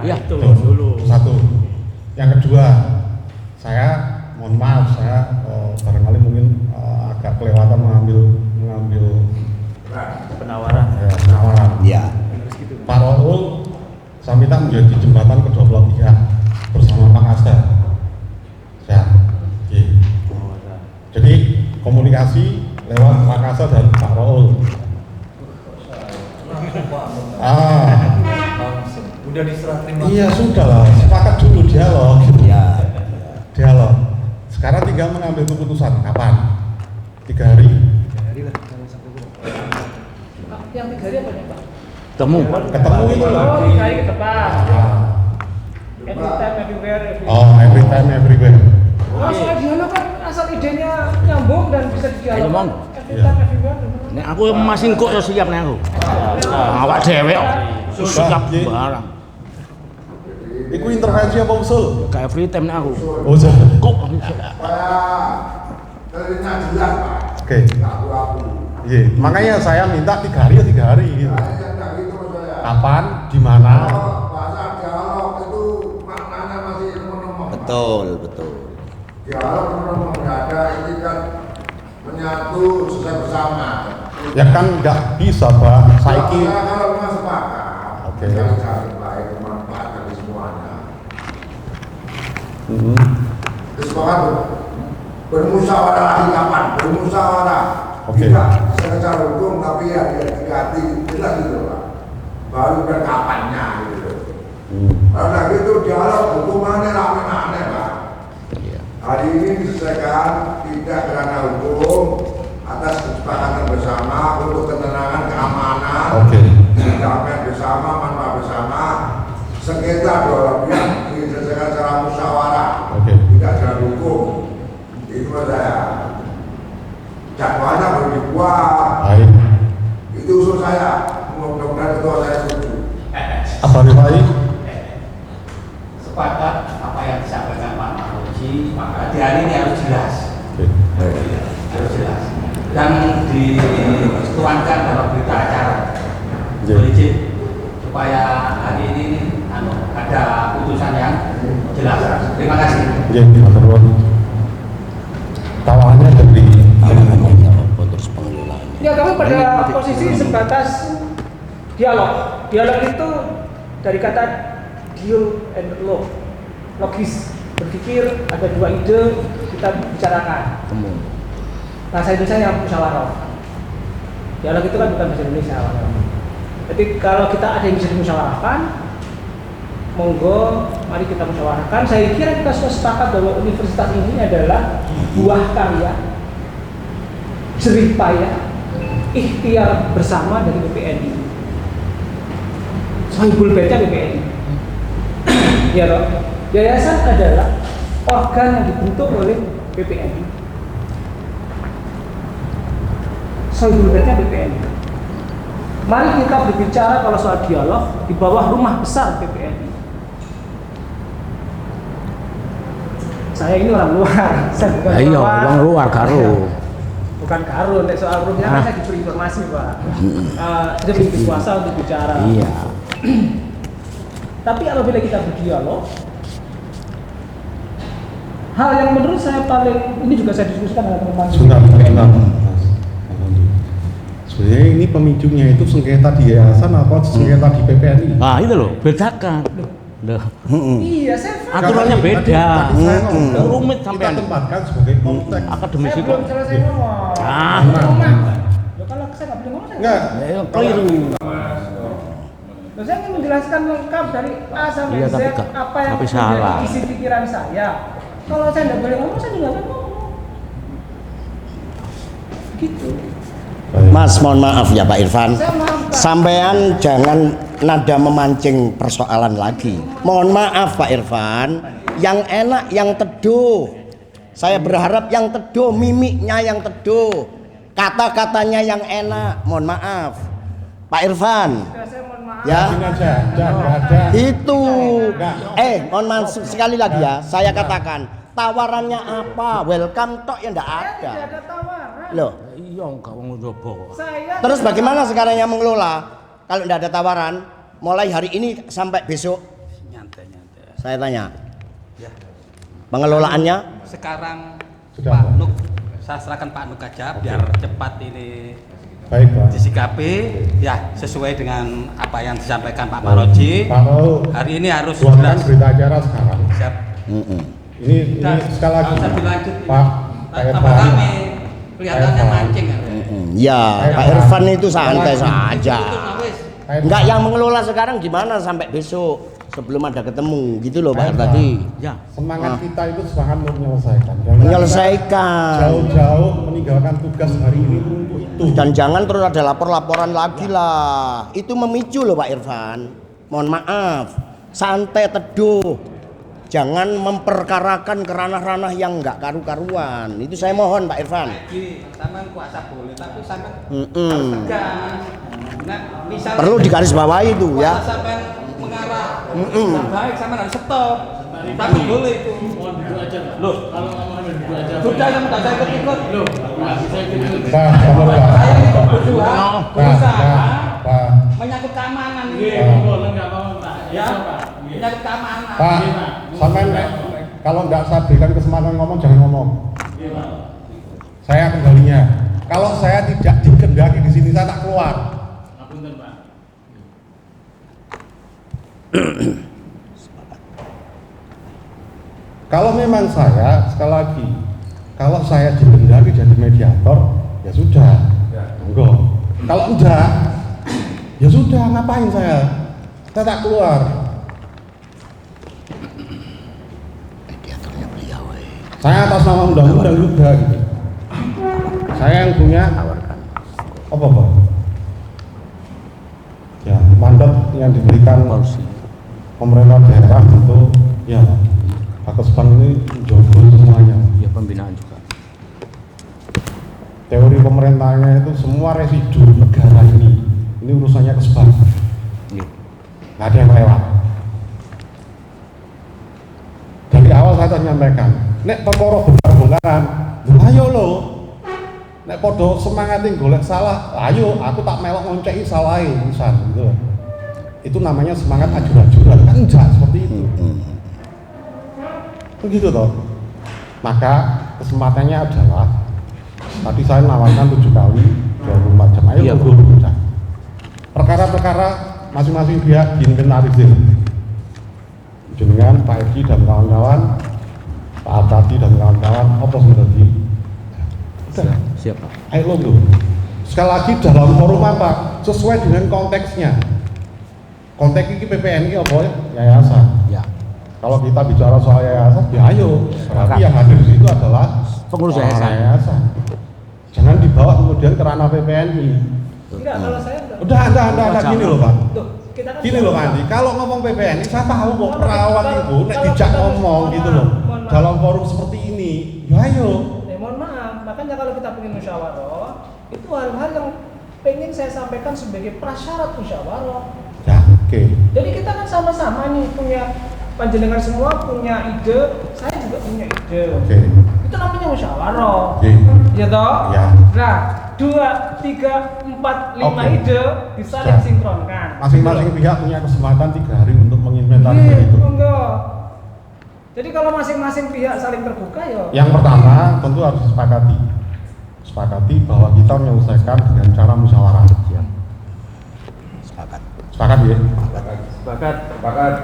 Iya. Itu Tuh, dulu. Satu. Yang kedua, saya mohon maaf, saya barangkali mungkin agak kelewatan mengambil Penawaran. penawaran. Ya. Pak Raul, saya minta menjadi jembatan kedua belah pihak bersama Pak Asta. Ya. Oke. Jadi komunikasi lewat Pak Asta dan Pak Raul. Udah diserah terima. Iya sudah lah, sepakat dulu dialog. Ya. Dialog. Sekarang tinggal mengambil keputusan kapan? 3 hari. Yang 3 hari apa nih Pak? Temu. Ketemu itu loh. Oh, 3 hari ke depan. Ah. Every time, everywhere, Oh, every time, everywhere. Oh, soal dialog kan asal idenya nyambung dan bisa Ayo, didialog. Mon. Every time, everywhere. Nek aku masih kok yo siap nek aku. Awak dhewe kok. Siap Iya. barang. Iku intervensi apa usul? Kayak free time nek aku. Oh, Kok Oke. Iya, makanya saya minta 3 hari ya 3 hari gitu. Kapan, di mana? Betul, betul. menyatu selesai bersama. Ya kan nggak bisa Pak, saiki. Kalau memang sepakat, Oke. cari baik bermanfaat bagi semuanya. Sepakat bermusyawarah lagi kapan? Bermusyawarah. Oke. Tidak secara hukum tapi ya diganti jelas gitu Pak. Baru dan kapannya gitu. Karena gitu dialog hukumannya rame-rame Pak. Hari ini diselesaikan tidak karena hukum atas kesepakatan bersama untuk ketenangan keamanan. Oke. Damai bersama, manfaat bersama. Sengketa dua pihak diselesaikan secara musyawarah. Oke. Tidak secara hukum. Itu saya. Jadwalnya baru dibuat. Baik. Itu usul saya. Mudah-mudahan ketua saya setuju. Apa Rifai? Sepakat apa yang disampaikan Pak Maroji, maka di hari ini harus jelas, harus jelas, dan dituangkan dalam berita acara, izin supaya hari ini ada putusan yang jelas. Terima kasih. Jadi Mas tawarannya dari terus pengelolaannya. Ya kami pada posisi sebatas dialog. Dialog itu dari kata deal and law, logis, berpikir ada dua ide kita bicarakan. Bahasa Indonesia yang musyawarah. Dialog itu kan bukan bahasa Indonesia. Jadi kalau kita ada yang bisa dimusyawarahkan, monggo mari kita musyawarahkan. Saya kira kita sudah sepakat bahwa universitas ini adalah buah karya, jerih payah, ikhtiar bersama dari BPNI. Sohibul baitnya BPNI. Ya toh, yayasan adalah organ yang dibentuk oleh BPNI. Sohibul baitnya BPNI. Mari kita berbicara kalau soal dialog di bawah rumah besar BPNI. Saya ini orang luar, saya bukan Iya, orang luar karo. Bukan karo, nek soal rumahnya kan saya diberi informasi Pak. Sudah diberi kuasa untuk bicara. Iya. Tapi apabila kita berdialog, hal yang menurut saya paling, ini juga saya diskusikan dengan teman-teman. sebentar. Sebenarnya ini pemicunya itu sengketa di yayasan apa sengketa di PPNI? Nah, itu loh, bedakan. Loh. Iya, saya Aturannya beda. Tadi saya ngomong, Rumit kita sampean. tempatkan sebagai konteks. Akademisi saya kok. belum selesai ngomong. Loh, kalau saya nggak boleh ngomong, saya Enggak. Keliru. Loh, saya ingin menjelaskan lengkap dari A sampai Iya, Z tapi apa yang tapi menjadi salah. isi pikiran saya. Kalau saya nggak boleh ngomong, saya juga akan ngomong. Gitu. Mas, mohon maaf ya Pak Irfan. Saya maafkan. Sampean jangan nada memancing persoalan lagi. Mohon maaf Pak Irfan. Yang enak yang teduh. Saya berharap yang teduh, mimiknya yang teduh, kata-katanya yang enak. Mohon maaf Pak Irfan. Saya mohon maaf. Ya. Ini aja, jangan ada. Itu. Mohon maaf sekali lagi ya. Saya katakan, tawarannya apa? Welcome tok ya enggak Saya ada. tidak ada tawaran. Loh. Iya, enggak wong njobo. Saya Terus bagaimana sekarang yang mengelola? Kalau tidak ada tawaran, mulai hari ini sampai besok, Nyantai-nyantai. saya tanya, Ya. pengelolaannya Sekarang Sudah, Pak Pak. Nuk, saya serahkan Pak Nuk aja biar cepat ini Baik Pak. disikapi ya sesuai dengan apa yang disampaikan Pak Maroji. Kalau Hari ini harus buatkan jelas. berita acara sekarang. Siap. Ini Dan sekali lagi. nggak usah dilanjut. Pak Tambah Irfan. rame. Kelihatannya Irfan. mancing kan. ya Pak Irfan itu santai saja. Pak Enggak, Irfan. yang mengelola sekarang gimana sampai besok sebelum ada ketemu gitu loh Pak tadi. Ya. Semangat kita itu semangat untuk menyelesaikan. Jangan Menyelesaikan. jauh-jauh meninggalkan tugas hari ini untuk itu. Dan jangan terus ada lapor-laporan lagi lah. Itu memicu loh Pak Irfan. Mohon maaf, santai teduh. Jangan memperkarakan ke ranah-ranah yang enggak karu-karuan. Itu saya mohon Pak Irfan. Sampean kuasa boleh, tapi sampean Mm-mm. harus tegas. Nah, misalnya Perlu digarisbawahi itu ya. kuasa sampean mengarah tidak baik, sampean harus stop. Tapi boleh itu. Loh, kalau ngomongin dulu aja. Sudah sama tak saya ikut-ikut. Loh, Pak, sama Pak. saya ini berdua berusaha Pak. menyangkut keamanan ini. Ya, menyangkut keamanan. Pak, sampai kalau nggak saya berikan kesempatan ngomong, jangan ngomong. Saya kembalinya. Kalau saya tidak dikendaki di sini, saya tak keluar. Ngapunten, Pak. Kalau memang saya, sekali lagi, kalau saya dikendaki jadi mediator, ya sudah, monggo. Kalau enggak, ya sudah, ngapain saya tak keluar. Mediatornya beliau. Saya atas nama undang-undang juga gitu. Saya yang punya apa Pak? Ya, mandat yang diberikan pemerintah daerah untuk ya Pakesban ini menjogo semuanya. Ya pembinaan juga. Teori pemerintahnya itu semua residu negara ini urusannya Kesban. Iya. Nggak ada yang lewat. Dari awal saya sudah menyampaikan, nek perkara bongkar-bongkaran, ayo lo. Nek podo semangatin golek salah, ayo aku tak melok ngonceki salahe urusan gitu. Itu namanya semangat ajur-ajuran, kan enggak seperti itu. Begitu toh. Maka kesempatannya adalah tadi saya nawarkan 7 kali 24 jam. Ayo tunggu perkara-perkara masing-masing pihak diinventarisir. Jenengan Pak Edi dan kawan-kawan, Pak Abadi dan kawan-kawan, apa sebenarnya? Siap, Pak. Ayo lo. Sekali lagi dalam forum apa? Sesuai dengan konteksnya. Konteks ini PPNI apa ya? Yayasan. Ya. Kalau kita bicara soal yayasan, ya ayo. Berarti yang hadir di situ adalah Pengurus orang yayasan. Jangan dibawa kemudian ke ranah PPNI. Enggak, kalau saya enggak. Udah, gini loh Pak. Tuh, kita kan Gini loh Pak Andi, kalau ngomong PPNI, saya tahu kok perawat ibu, nek dijak ngomong gitu loh. Dalam forum seperti ini, ya ayo. Mohon maaf, makanya kalau kita pengen musyawarah, itu hal-hal yang pengen saya sampaikan sebagai prasyarat musyawarah. Ya, oke. Jadi kita kan sama-sama nih punya, panjenengan semua punya ide, saya juga punya ide. Oke. Itu namanya musyawarah. Oke. Ya toh? Ya. Nah, 2, 3, 4, 5 Oke. ide bisa Sudah. disinkronkan. Masing-masing pihak punya kesempatan 3 hari untuk menginventarisir itu. Enggak. Jadi kalau masing-masing pihak saling terbuka ya. Yang pertama tentu harus sepakati bahwa kita menyelesaikan dengan cara musyawarah. Sepakat ya? Sepakat.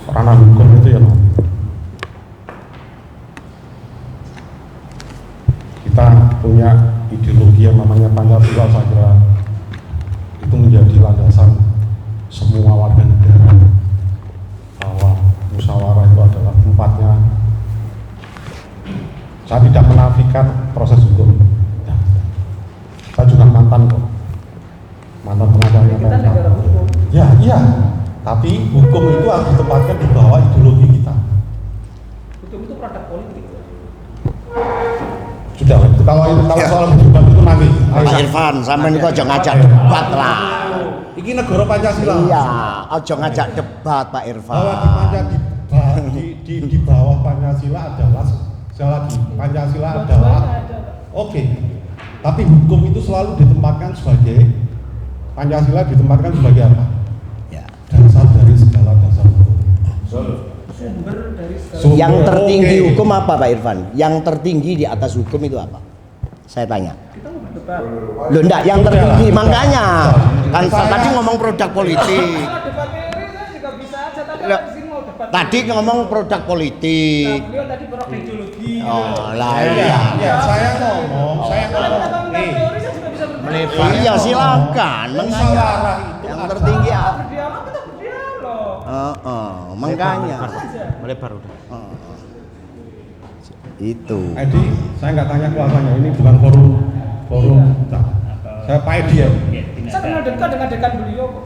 Ranah hukum itu ya no. Kita punya ideologi yang namanya Pancasila, saya kira itu menjadi landasan semua warga negara bahwa musyawarah itu adalah tempatnya. Saya tidak menafikan proses hukum. Ya. Saya juga mantan kok, mantan pengacara yang Kita negara hukum. Ya, iya. Tapi hukum itu harus ditempatkan di bawah ideologi kita. Hukum itu produk politik. Sudah, kalau soal debat itu nanti. Pak Irfan, sampean niku aja ngajak debat lah. Ini negara Pancasila. Iya, aja ngajak debat Pak Irfan. Bahwa di bawah Pancasila adalah sekali lagi Pancasila adalah oke. Tapi hukum itu selalu ditempatkan sebagai Pancasila ditempatkan sebagai apa? Ya. Dasar dari segala dasar hukum. Sumber dari segala. Yang tertinggi Oke. hukum apa Pak Irfan? Yang tertinggi di atas hukum itu apa? Saya tanya. Kita mau berdebat. Loh enggak, yang tertinggi Udah lah. makanya. Kan Saya- tadi ngomong produk politik. Kalau debat teori saya juga bisa aja, tapi Loh, di sini mau debat. Tadi ngomong produk Nah, politik. beliau tadi berok ideologi. Oh, lah Iya, iya. iya, saya ngomong Kalau kita tentang nih. teori saya juga bisa berdebat. Melebar. Iya, silakan. Musyawarah itu Yang adalah- tertinggi Kita apa? berdialog, kita berdialog. Makanya. Melebar udah. Itu. Edi, saya nggak tanya kuasanya, ini bukan forum. Nah, saya Pak Edi ya. Saya kenal dekat dengan dekan beliau kok.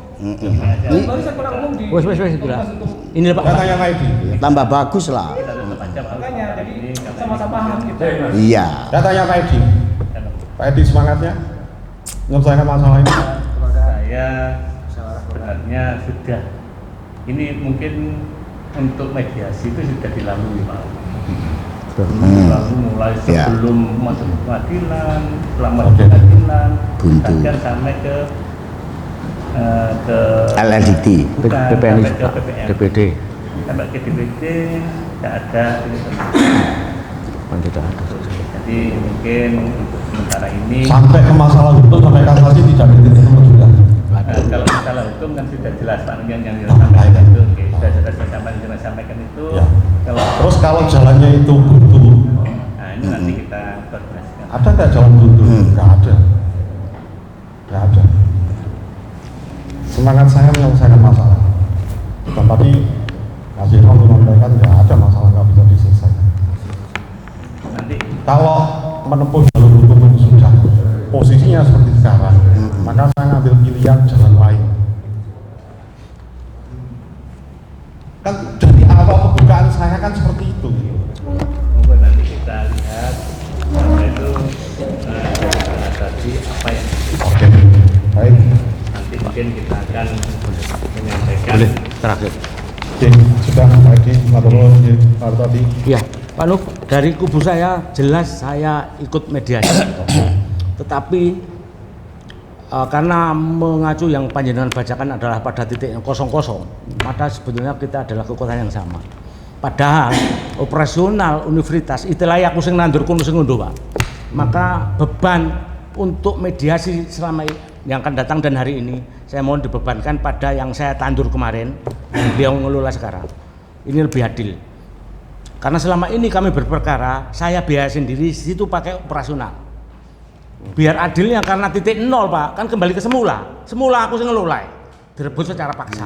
Baru saya pernah ngomong di. Wes gila. Ini Pak. Saya tanya Pak Edi. Tambah bagus lah. Makanya jadi sama-sama paham gitu. Iya. Saya tanya Pak Edi. Pak Edi semangatnya menyelesaikan masalah ini. Saya sebenarnya sudah, ini mungkin untuk mediasi itu sudah dilalui Pak. Lalu mulai Ya. sebelum masuk pengadilan, selama Oke. pengadilan, Buntu. bahkan sampai ke LLDT. bukan, PPNI sampai ke juga. PPN, DPD. sampai ke DPD, tidak ada. Tidak ada. Jadi mungkin untuk sementara ini Sampai ke masalah hukum sampai kasasi tidak ditemu juga. kalau masalah hukum kan sudah jelas Pak yang disampaikan itu, oke, sudah sampaikan itu. Ya. Kalau Terus kalau jalannya itu buntu, nah ini nanti kita koordinasikan. ada nggak jalan buntu? Nggak ada. Nggak ada. Semangat saya menyelesaikan masalah. Dan tadi Mas Irfan menyampaikan nggak ada masalah nggak bisa diselesaikan. Nanti Kalau menempuh jalur hukum itu sudah posisinya seperti sekarang, maka saya ngambil pilihan jalan lain. Kan dari awal pembukaan saya kan seperti itu. monggo nanti kita lihat sampai itu tadi apa yang Oke, baik. nanti mungkin kita akan menyampaikan. Boleh, terakhir. Oke, sudah lagi matur tadi. Ya, Pak Nuk, dari kubu saya jelas saya ikut mediasi. Tetapi karena mengacu yang panjenengan bacakan adalah pada titik yang kosong-kosong, maka sebetulnya kita adalah kekuatan yang sama. Padahal operasional universitas itulah aku sing nandur kuno sing ngono, Pak. Maka beban untuk mediasi selama yang akan datang dan hari ini saya mohon dibebankan pada yang saya tandur kemarin, beliau ngelola sekarang. Ini lebih adil. Karena selama ini kami berperkara, saya biaya sendiri, situ pakai operasional. Biar adilnya karena titik nol, Pak, kan kembali ke semula. Semula aku sih ngelola, direbut secara paksa.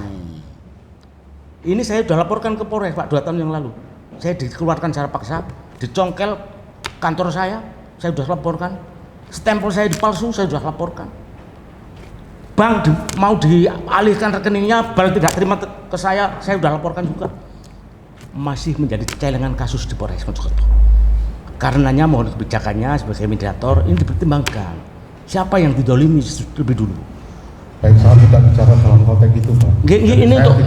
Ini saya sudah laporkan ke Polres, Pak, 2 tahun yang lalu. Saya dikeluarkan secara paksa, dicongkel kantor saya sudah laporkan. Stempel saya dipalsu, saya sudah laporkan. Bank mau dialihkan rekeningnya, balik tidak terima ke saya sudah laporkan juga. Masih menjadi celengan kasus di Polres Mojokerto. Karenanya mohon kebijakannya sebagai mediator ini dipertimbangkan. Siapa yang didolimi lebih dulu? Baik, saya tidak bicara dalam konteks itu, Pak.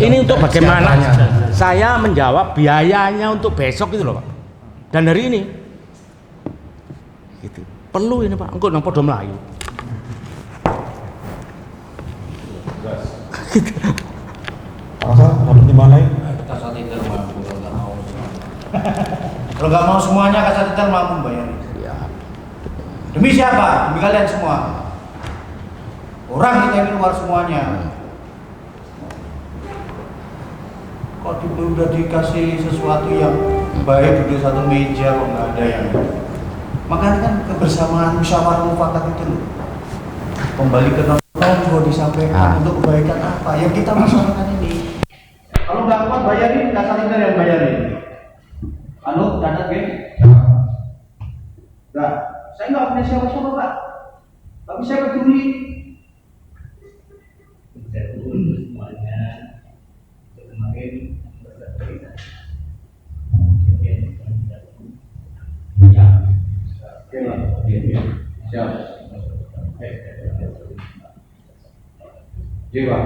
Ini untuk bagaimana saya menjawab biayanya untuk besok gitu loh, Pak. Dan hari ini gitu. Perlu ini, Pak. Engko nang padha mlayu. Masa dapat di mana? Kalau nggak mau semuanya kasat detail mampu bayar. Ya. Demi siapa? Demi kalian semua. Orang kita ini luar semuanya. Kok udah dikasih sesuatu yang baik duduk satu meja kok nggak ada yang. Makanya kan kebersamaan musyawarah mufakat itu loh. Kembali ke nol juga disampaikan untuk kebaikan apa yang kita masalahkan ini. Kalau nggak kuat bayarin, kasat detail yang bayarin. Anu, catat ya? Enggak, saya nggak punya siapa-siapa, Pak. Tapi saya peduli. Semuanya kemarin bercerita. Ya, Siap. Jiwa.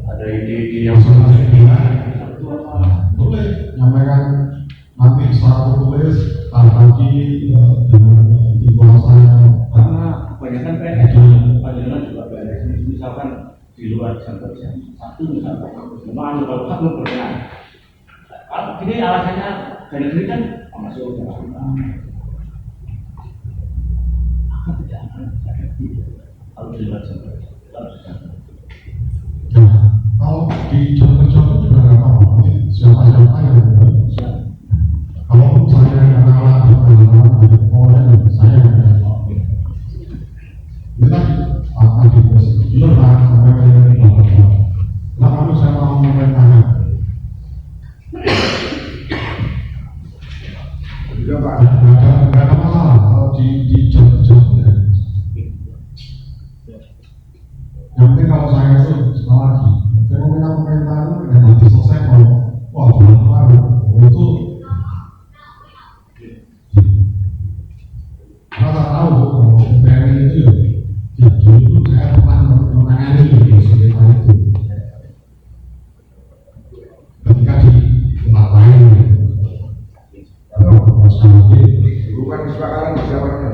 Ada ide-ide yang sama boleh nyampaikan nanti secara tertulis tadi dengan informasi karena kebanyakan panjenengan juga beres. Misalkan di luar kantor jam 1 misalkan, memang kalau satu berkenan. Kalau ini alasannya dari negeri kan masuk Jakarta. Akan tidak akan kalau di luar kantor kalau di contoh-contoh juga nggak apa-apa siapa-siapa yang kalau saya yang kalah di teman-teman saya yang ini tadi tadi jurnal sampai nah kalau saya mau memerintahkan juga Pak nggak ada masalah kalau di contoh-contoh yang penting kalau saya itu lagi fenomena pemerintahan itu kan nanti selesai kalau wah benar itu kita tahu kalau TNI itu ya dulu saya pernah menangani itu sekitar itu ketika di tempat lain tapi kesepakatan siapa ini?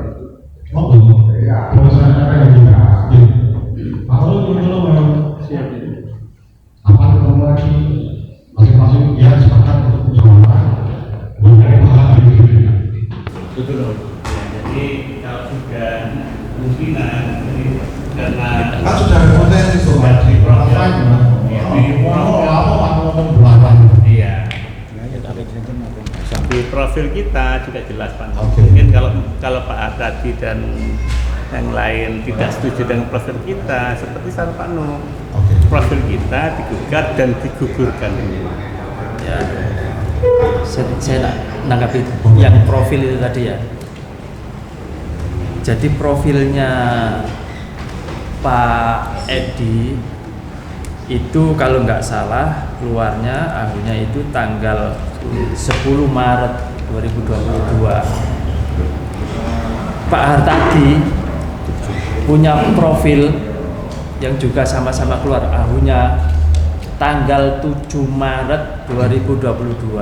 Oh, Iya. kalau saya ada juga. Kalau siap itu. Apa ketemu lagi masing-masing ya sepakat untuk musyawarah. Mengenai hal itu. Betul loh. Jadi kalau sudah kemungkinan karena Kan sudah ada potensi sobat di perasaan. Apa ngomong belakang. iya. Di profil kita juga jelas Pak. Oke. Mungkin kalau Pak Artadi dan yang lain tidak setuju dengan profil kita, seperti saran Pak Nuh, Oke. profil kita digugat dan digugurkan. Ya, saya nangkap itu yang profil itu tadi ya. Jadi profilnya Pak Edi itu kalau nggak salah keluarnya akhirnya itu tanggal 10 Maret 2022. Pak Hartadi punya profil yang juga sama-sama keluar ahunya tanggal 7 Maret 2022.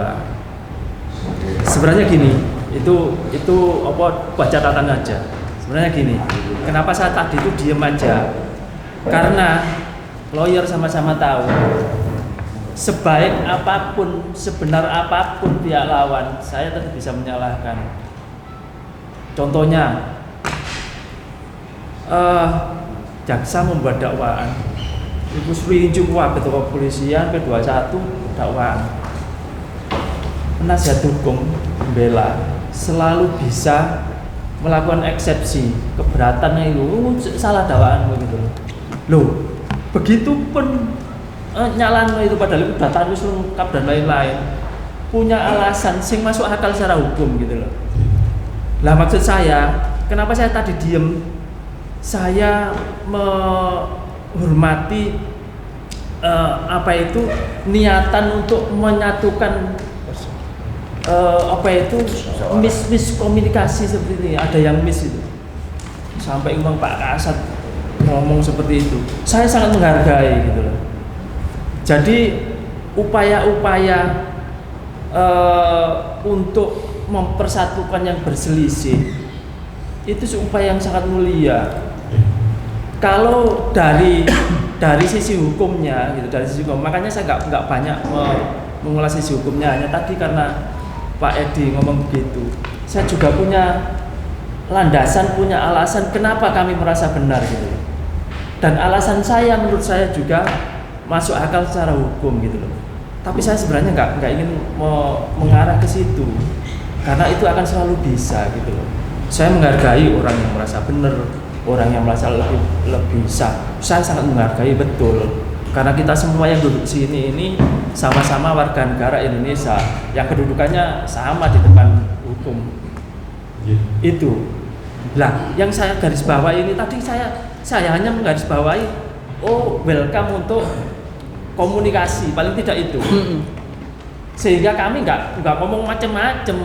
Sebenarnya gini, itu apa buat catatan aja. Sebenarnya gini, kenapa saya tadi itu diem aja? Karena lawyer sama-sama tahu sebaik apapun, sebenar apapun pihak lawan, saya tetap bisa menyalahkan. Contohnya, jaksa membuat dakwaan, Ibu Sri Jumwa Ketua Kepolisian P21 dakwaan, penasihat hukum membela selalu bisa melakukan eksepsi keberatan itu salah dakwaan begitu loh. Begitupun nyalan itu padahal udah tarus lengkap dan lain-lain, punya alasan sing masuk akal secara hukum gitu loh. Lah maksud saya, kenapa saya tadi diem? Saya menghormati apa itu niatan untuk menyatukan apa itu miskomunikasi seperti ini. Ada yang miss itu sampai Imam Pak Kasat ngomong seperti itu. Saya sangat menghargai gitu loh. Jadi upaya-upaya untuk mempersatukan yang berselisih itu upaya yang sangat mulia. Kalau dari sisi hukumnya gitu, dari sisi hukum, makanya saya nggak banyak mengulas sisi hukumnya. Hanya tadi karena Pak Edi ngomong begitu, saya juga punya landasan, punya alasan kenapa kami merasa benar gitu. Dan alasan saya menurut saya juga masuk akal secara hukum gitu loh. Tapi saya sebenarnya nggak ingin mengarah ke situ, karena itu akan selalu bisa gitu loh. Saya menghargai orang yang merasa benar, orang yang merasa lebih sah. Saya sangat menghargai betul, karena kita semua yang duduk di sini ini sama-sama warga negara Indonesia yang kedudukannya sama di depan hukum. Itu lah yang saya garis bawahi ini tadi, saya hanya menggarisbawahi welcome untuk komunikasi, paling tidak itu. Sehingga kami nggak ngomong macam-macam,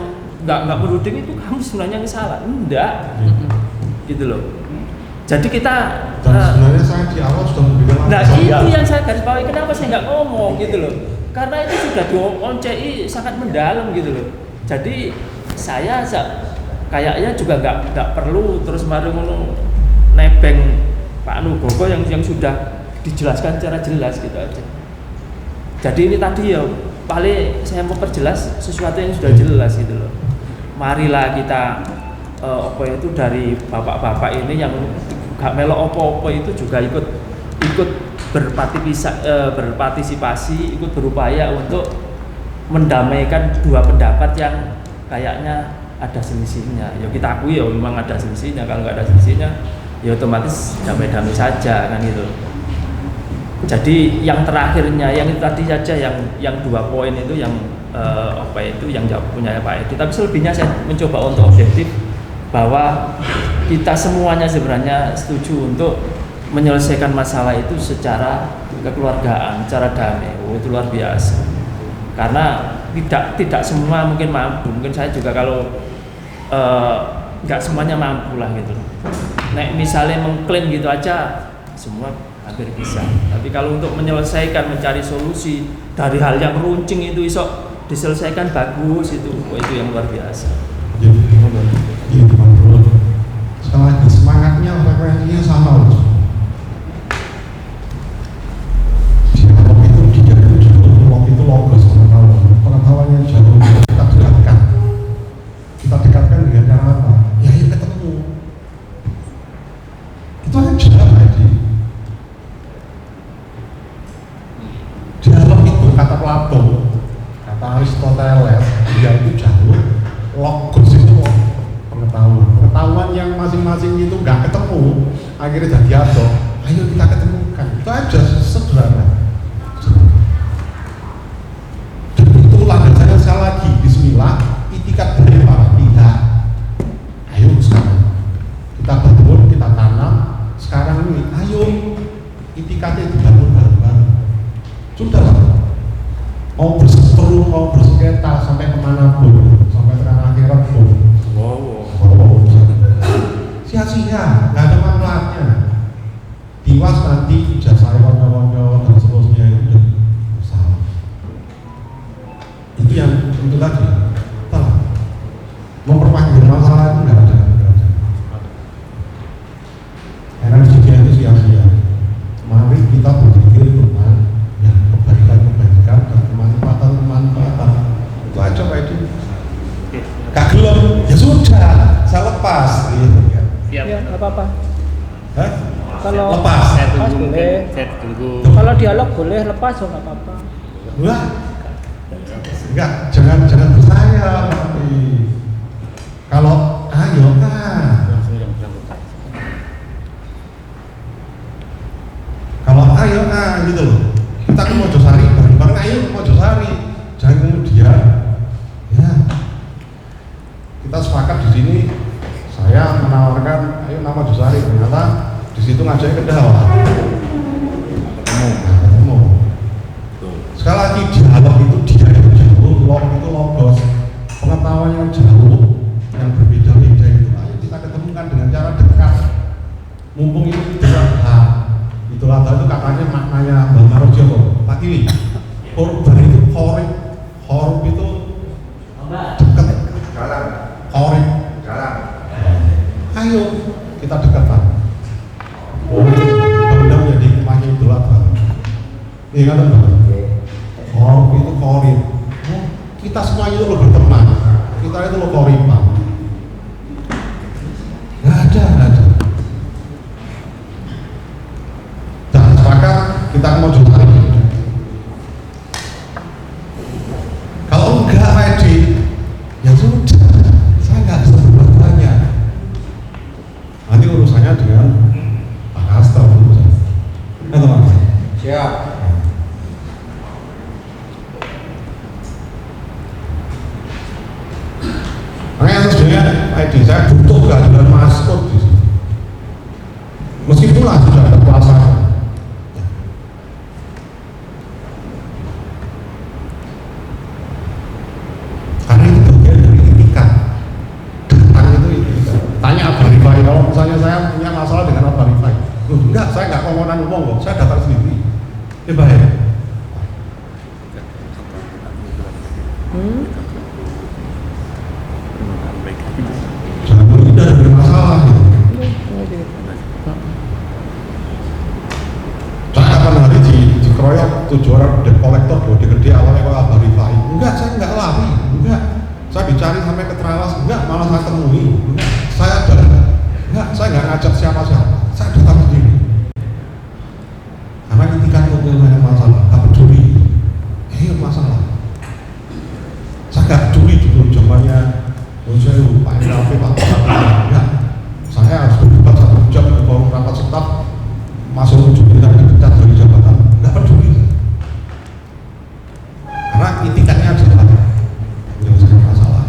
nggak menuding itu kamu sebenarnya yang salah, enggak, gitu loh. Jadi kita sebenarnya saya di awal sudah memberikan. Nah itu yang saya garis bawahi, kenapa saya nggak ngomong gitu loh? Karena itu sudah dioncei sangat mendalam gitu loh. Jadi saya kayaknya juga nggak perlu terus nebeng Pak Nugroho yang sudah dijelaskan secara jelas gitu aja. Jadi ini tadi ya paling saya mau perjelas sesuatu yang sudah jelas gitu loh. Marilah kita apa itu dari bapak-bapak ini yang gak melok opo-opo itu juga ikut berpartisipasi, ikut berupaya untuk mendamaikan dua pendapat yang kayaknya ada selisihnya. Ya kita akui ya memang ada selisihnya. Kalau nggak ada selisihnya ya otomatis damai-damai saja kan gitu. Jadi yang terakhirnya yang itu tadi saja yang 2 poin itu yang apa itu yang punya Pak Edi. Tapi selebihnya saya mencoba untuk objektif bahwa kita semuanya sebenarnya setuju untuk menyelesaikan masalah itu secara kekeluargaan, secara damai. Itu luar biasa. Karena tidak semua mungkin mampu. Mungkin saya juga kalau nggak semuanya mampu lah gitu. Nek misalnya mengklaim gitu aja semua hampir bisa. Tapi kalau untuk menyelesaikan, mencari solusi dari hal yang runcing itu iso diselesaikan bagus itu yang luar biasa. Jadi seteles, dia itu jalur logos itu loh, pengetahuan yang masing-masing itu nggak ketemu, akhirnya jadi atau ayo kita ketemukan, itu aja sederhana. Dan itu landasannya sekali lagi, bismillah, itikat dari para pihak. Ayo sekarang kita bangun, kita tanam. Sekarang ini, ayo itikatnya dibangun bareng-bareng. Sudah lah, mau berseteru, mau bersengketa sampai kemanapun, sampai terang akhirat pun. Sia-sia, nggak ada manfaatnya. Tiwas nanti ijazah konyo-konyo dan seterusnya itu salah. Itu yang itu tadi. Telah memperpanjang masalah itu nggak ada. Karena ujian itu sia-sia. Mari kita berpikir tentang yang kebaikan dan kemanfaatan. Itu aja Pak Edi. Gak gelem, ya sudah, saya lepas. Gitu kan. Ya, nggak apa-apa. Hah? Kalau lepas. lepas boleh. Kalau dialog boleh, lepas juga nggak apa-apa. Wah, enggak, jangan bersaya. Kalau ayo gitu loh. Kita ke Mojosari, bareng ayo ke Mojosari. Jangan kemudian, ya kita sepakat di sini. Saya menawarkan, ayo nama Mojosari. Ternyata di situ ngajaknya ke Dawa. Ketemu. Sekali lagi dialog itu dia yang jauh, log itu logos, pengetahuan yang jauh, yang berbeda-beda itu. Ayo kita ketemukan dengan cara dekat. Mumpung ini tidak itu katanya maknanya Bang Marojo Pak Kiwi. Korban itu korib itu dekat. Korib. Ayo kita dekatkan. Mudah-mudahan menjadi rumahnya Idul Adha. Iya kan Bang? Korib itu korib. Kita semua itu lo berteman. Kita itu lo koriban. Nggak ada. Dan sepakat kita mau coba. Kalau enggak ready, ya sudah. Saya nggak bisa berbuat banyak. Nanti urusannya dengan Pak Kasta. Ya teman-teman. Siap. Makanya sebenarnya ID saya butuh kehadiran maskot di sini. Meskipun lah sudah ada kuasa. Karena itu bagian dari etikat. Datang itu etikat. Tanya Abah Rifai, kalau misalnya saya punya masalah dengan Abah Rifai, enggak, saya enggak ngomong kok, saya datang sendiri. Ya baik. Jangan menghindar dari masalah. Saya kapan hari dikeroyok 7 orang debt collector gede-gede awalnya kalau Abah Rifai. Enggak, saya enggak lari, enggak. Saya dicari sampai ke Trawas, enggak, malah saya temui. Enggak, saya enggak ngajak siapa-siapa. Saya datang sendiri. Karena ketika itu punya masalah, enggak peduli. Masalah. Saya enggak peduli dulu zamannya saya lupa Pak enggak. Saya harus berdebat 1 jam di forum rapat staf, masuk ujung kita dipecat dari jabatan. Enggak peduli. Karena etikanya adalah menyelesaikan masalah.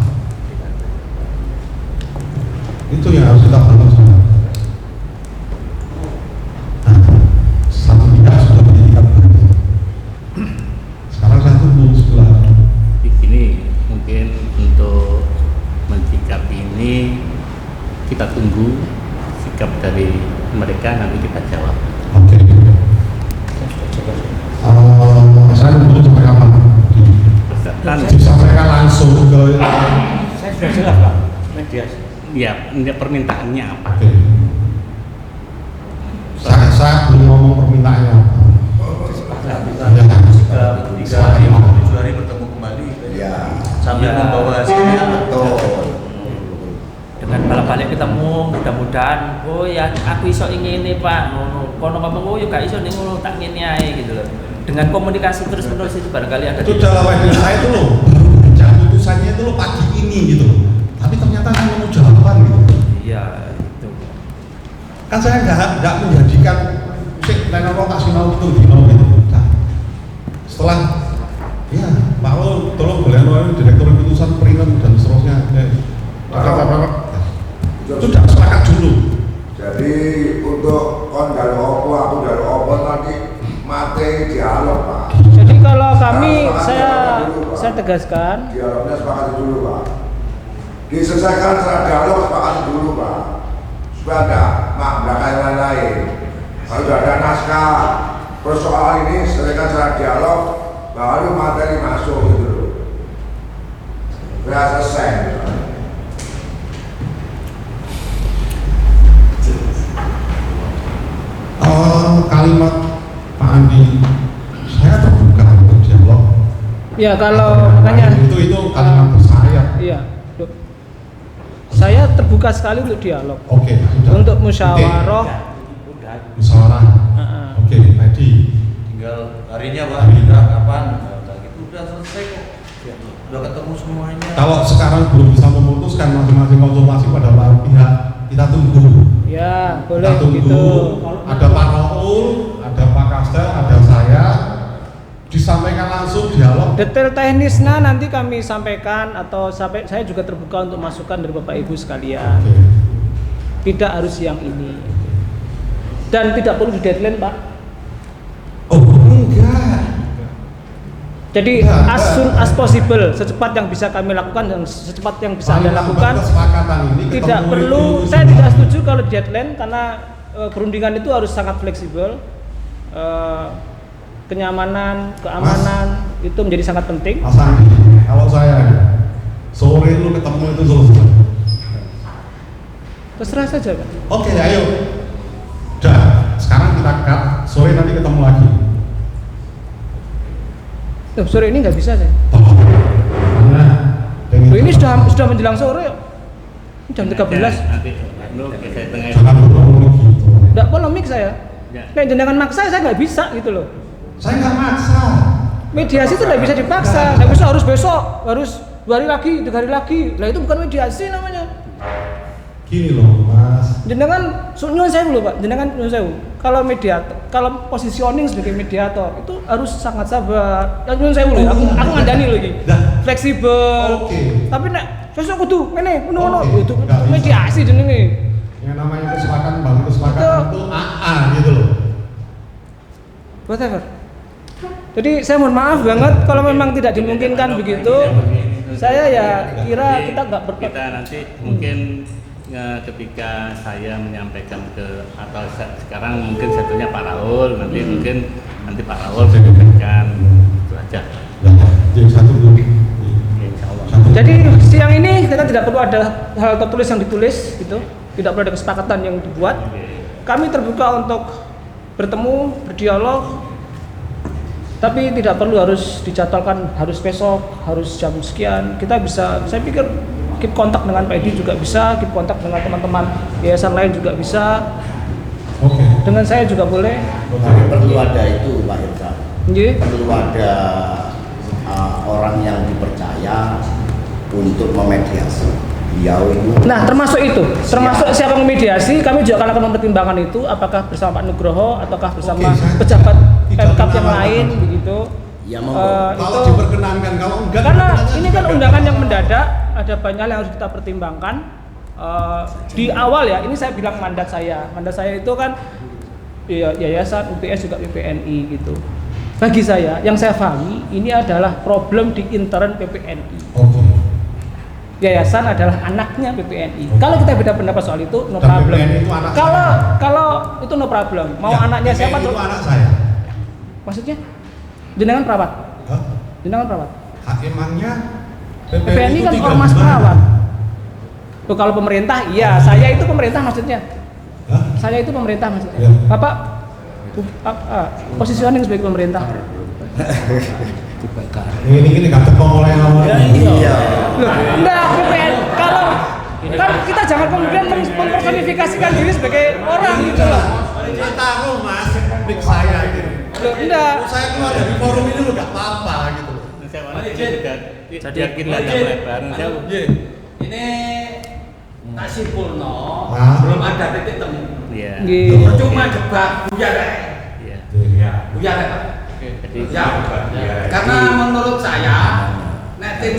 Itu yang harus kita bangun sekarang. Nah, satu pihak sudah menjadikan berarti. Sekarang saya tunggu setelah Begini, mungkin untuk mencikapi ini kita tunggu sikap dari mereka, nanti kita jawab. Oke. Saya tunggu sampai kapan? Disampaikan langsung ke. Saya sudah jelas Pak. Ya, permintaannya apa? Oke. Saya belum ngomong permintaannya apa. Tiga hari, 7 hari bertemu kembali. Ya. Sambil Ya. membawa hasilnya. Betul. Dengan balik ketemu, mudah-mudahan oh ya aku iso ini Pak, kono ngomong oh ya gak iso ning ngono tak ngene ae gitu loh. Dengan komunikasi terus-menerus itu barangkali ada Itu dalam webinar saya itu loh, baru Kan saya nggak menjadikan musik Lenovo kasih mau itu dino gitu. Nah, setelah ya Pak Ul tolong beliau direktur keputusan peringatan dan seterusnya sudah sepakat dulu. Jadi untuk kon dari opo, aku dari opo nanti mati dialog Pak. Jadi kalau kami saya tegaskan Dialognya sepakati dulu Pak. Diselesaikan secara dialog sepakati dulu Pak. Supaya ada belakang yang lain-lain. Kalau sudah ada naskah persoalan ini selesaikan secara dialog, baru materi masuk gitu loh. Sudah selesai. Kalimat Pak Andi, saya terbuka untuk dialog. ya kalau makanya itu kalimat saya. iya. Saya terbuka sekali untuk dialog. Oke, sudah. Untuk musyawarah. Musyawarah. Oke, ready. Tinggal harinya Pak, kita kapan? Gitu udah selesai kok. Udah ketemu semuanya. Kalau sekarang belum bisa memutuskan masing-masing konsultasi pada pihak, kita tunggu. Ya, boleh Kita tunggu. gitu. Ada Pak Raul, ada Pak Kasda, ada saya. Disampaikan langsung dialog. Detail teknisnya nanti kami sampaikan atau saya juga terbuka untuk masukan dari Bapak Ibu sekalian. Tidak harus yang ini. Dan tidak perlu di deadline, Pak. Oh, enggak. Jadi as soon as possible, secepat yang bisa kami lakukan dan secepat yang bisa Anda lakukan. Kesepakatan ini Tidak perlu, itu saya tidak setuju kalau deadline karena perundingan itu harus sangat fleksibel. Kenyamanan, keamanan itu menjadi sangat penting. Mas Andi, kalau saya sore lu ketemu itu selesai. Terserah saja, Pak. Oke, ayo. Udah, sekarang kita cut, sore nanti ketemu lagi. Sore ini nggak bisa saya. Mana? Ini sudah menjelang sore. Jam 13. Nanti saya tengah. Jangan berpolemik gitu. Nggak polemik saya. Nah, jenengan maksa saya nggak bisa gitu loh. Saya nggak maksa. Mediasi itu tidak bisa dipaksa. Nggak bisa harus besok, harus 2 hari lagi, 3 hari lagi. Lah itu bukan mediasi namanya. Gini loh, Mas. Jenengan nyuwun sewu loh, Pak. Jenengan nyuwun sewu. Kalau mediator, kalau positioning sebagai mediator itu harus sangat sabar. Nyuwun sewu loh. Aku ngandani loh iki. Fleksibel. Oke. Tapi nek besok kudu ngene, ngono itu Nggak bisa. mediasi jenenge. Yang namanya kesepakatan, bangun kesepakatan itu AA gitu loh. Whatever. Jadi saya mohon maaf banget kalau memang tidak dimungkinkan begitu. Saya ya kira kita nggak Kita nanti mungkin ketika saya menyampaikan ke atau sekarang mungkin satunya Pak Raul, nanti Pak Raul menyampaikan itu aja. Jadi satu dulu. Insya Allah. Jadi siang ini kita tidak perlu ada hal tertulis yang ditulis gitu. Tidak perlu ada kesepakatan yang dibuat. Kami terbuka untuk bertemu, berdialog. Tapi tidak perlu harus dijadwalkan harus besok, harus jam sekian. Kita bisa, saya pikir keep kontak dengan Pak Edi juga bisa, keep kontak dengan teman-teman yayasan lain juga bisa. Oke. Dengan saya juga boleh. Tapi perlu ada itu Pak Irsa. Nggih. Perlu ada orang yang dipercaya untuk memediasi. Nah, termasuk itu, termasuk siapa yang memediasi, kami juga akan mempertimbangkan itu, apakah bersama Pak Nugroho ataukah bersama pejabat Pemkab yang lain begitu. Ya, kalau diperkenankan, kalau enggak. Karena ini kan undangan yang mendadak, ada banyak hal yang harus kita pertimbangkan. Di awal ya, ini saya bilang mandat saya itu kan yayasan UPS juga PPNI gitu. Bagi saya, yang saya pahami ini adalah problem di intern PPNI. Yayasan adalah anaknya PPNI. Kalau kita beda pendapat soal itu, no problem. Kalau itu no problem. Mau ya, anaknya siapa tuh? Itu anak saya. Maksudnya? Jenengan perawat? Jenengan perawat? Hakimnya PPNI kan ormas perawat. Tuh kalau pemerintah, iya. Saya itu pemerintah maksudnya. Saya itu pemerintah maksudnya. Ya. Bapak positioning sebagai pemerintah. Ini nggak tepung oleh awalnya. Iya. Loh, enggak, PPN kalau kan kita jangan kemudian mempersonifikasikan diri sebagai orang gitu loh. Saya tahu Mas, mic saya ini. Loh, enggak. Saya keluar dari forum ini udah apa-apa gitu. Jadi yakin lah lebar. Ini tak simpulno, Nah. belum ada titik temu. Iya. Percuma debat, buyar deh. Iya. Buyar deh Pak. Jadi Ya. Karena menurut saya, tim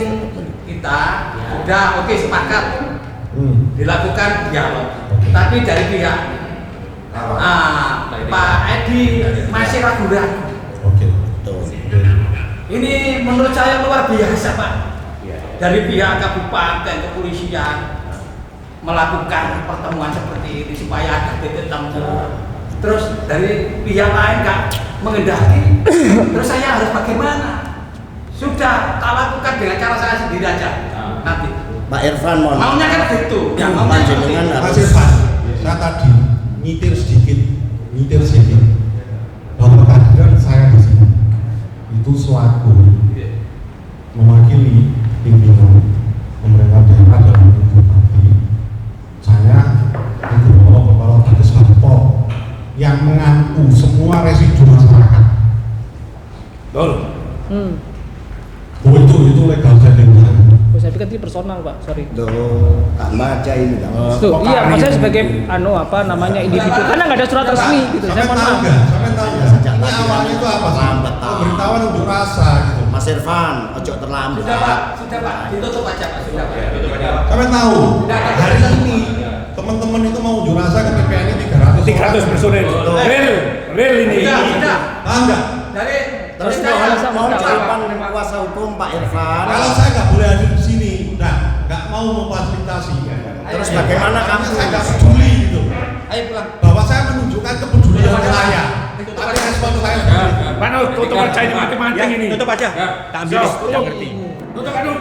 kita sudah oke sepakat dilakukan dialog. Tapi dari pihak Pak Edi masih ragu-ragu. Oke. Ini menurut saya luar biasa Pak. Dari pihak kabupaten kepolisian melakukan pertemuan seperti ini supaya ada titik temu. Terus dari pihak lain nggak mengendaki. Terus saya harus bagaimana? Sudah tak lakukan dengan cara saya sendiri aja. Nanti. Pak Irfan mohon. Maunya kan gitu. Yang Pak jenengan Mas harus Irfan, saya tadi nyitir sedikit bahwa kehadiran saya di sini itu selaku mewakili pimpinan pemerintah daerah dalam bupati. Saya Nugroho Kepala Bagas Parpol yang mengaku semua residu masyarakat. Betul. Itu legal standing saya. Saya pikir ini personal Pak, sorry. Duh, tak baca ini tak. Iya, maksudnya sebagai individu. Karena nggak ada surat resmi gitu. Saya mohon maaf. Sampai tahu nggak? Ini awalnya itu apa sih? Pemberitahuan unjuk rasa gitu. Mas Irfan, ojo terlambat. Sudah Pak, ditutup aja Pak, sudah Pak. Sampai tahu hari ini teman-teman itu mau unjuk rasa ke PPN ini 300 personil. Real ini. Sudah. Enggak. Dari Terus mohon jawaban kuasa hukum Pak Irfan. Kalau saya nggak boleh hadir di sini, nggak mau memfasilitasi. Terus bagaimana kamu? Saya nggak peduli gitu. Ayo pulang. Bahwa saya menunjukkan kepedulian saya. Tapi respon saya seperti Mana tutup aja ini mancing ini. Tutup aja. Tak ambil yang ngerti. Tutup anu.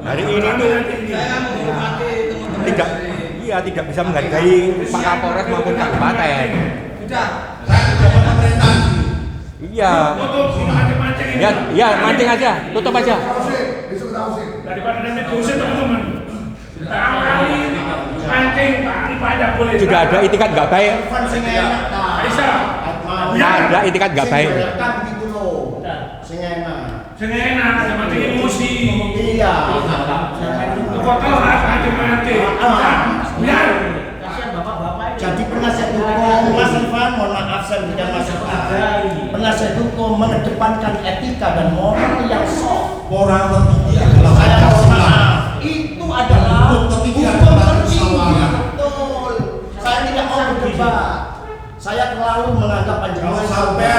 Hari ini tuh Saya menghormati teman-teman. tidak bisa menghargai Pak Kapolres maupun kabupaten. Sudah. saya pejabat pemerintahan. Iya. Tutup sudah ada mancing ini. Ya, mancing aja. Tutup aja. Daripada nanti diusir teman-teman. Kali mancing ibadah boleh. Sudah ada itikat nggak baik. Irfan sing enak ta. Bisa. Ada itikat nggak baik. Direkam gitu loh. Sing enak. Sing enak, ada mancing emosi. Iya. Kotoran mancing. Biar. Jadi penasihat hukum Mas Irfan, mohon maaf saya berikan masukan. Penasihat hukum mengedepankan etika dan moral yang soft. Moral tertinggi adalah Saya mohon Pancasila. maaf. Itu adalah Hukum tertinggi hukum adalah tertinggi. musyawarah. Betul. Saya tidak mau berdebat. Saya terlalu menganggap panjenengan Kalau sampai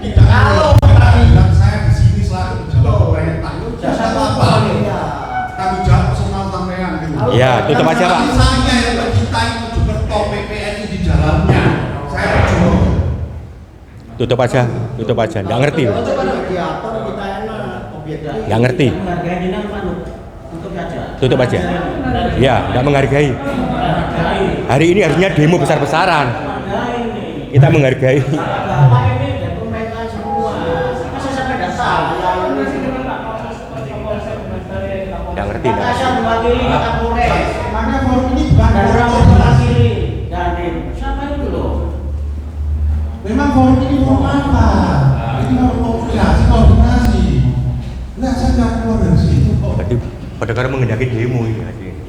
tidak kalau tadi dan saya di sini selaku pejabat pemerintah, saya apa? Iya. Tanggung jawab personal sampean gitu. Ya, tutup aja Pak. Saya yang mencintai Mojokerto PPNI di dalamnya. Saya berjuang. Tutup aja. Nggak ngerti. Mediator kita enak. Objektif. Nggak ngerti. Tutup aja. Ya, nggak menghargai. Hari ini harusnya demo besar-besaran. Kita menghargai. Nggak ngerti. Saya mewakili Kapolres. Makanya forum ini bukan forum mewakili Dandim. Siapa itu loh? memang forum ini forum apa? Ini forum koordinasi. Enggak, saya nggak keluar dari situ kok. Berarti pada karena mengendaki demo ini hari ini.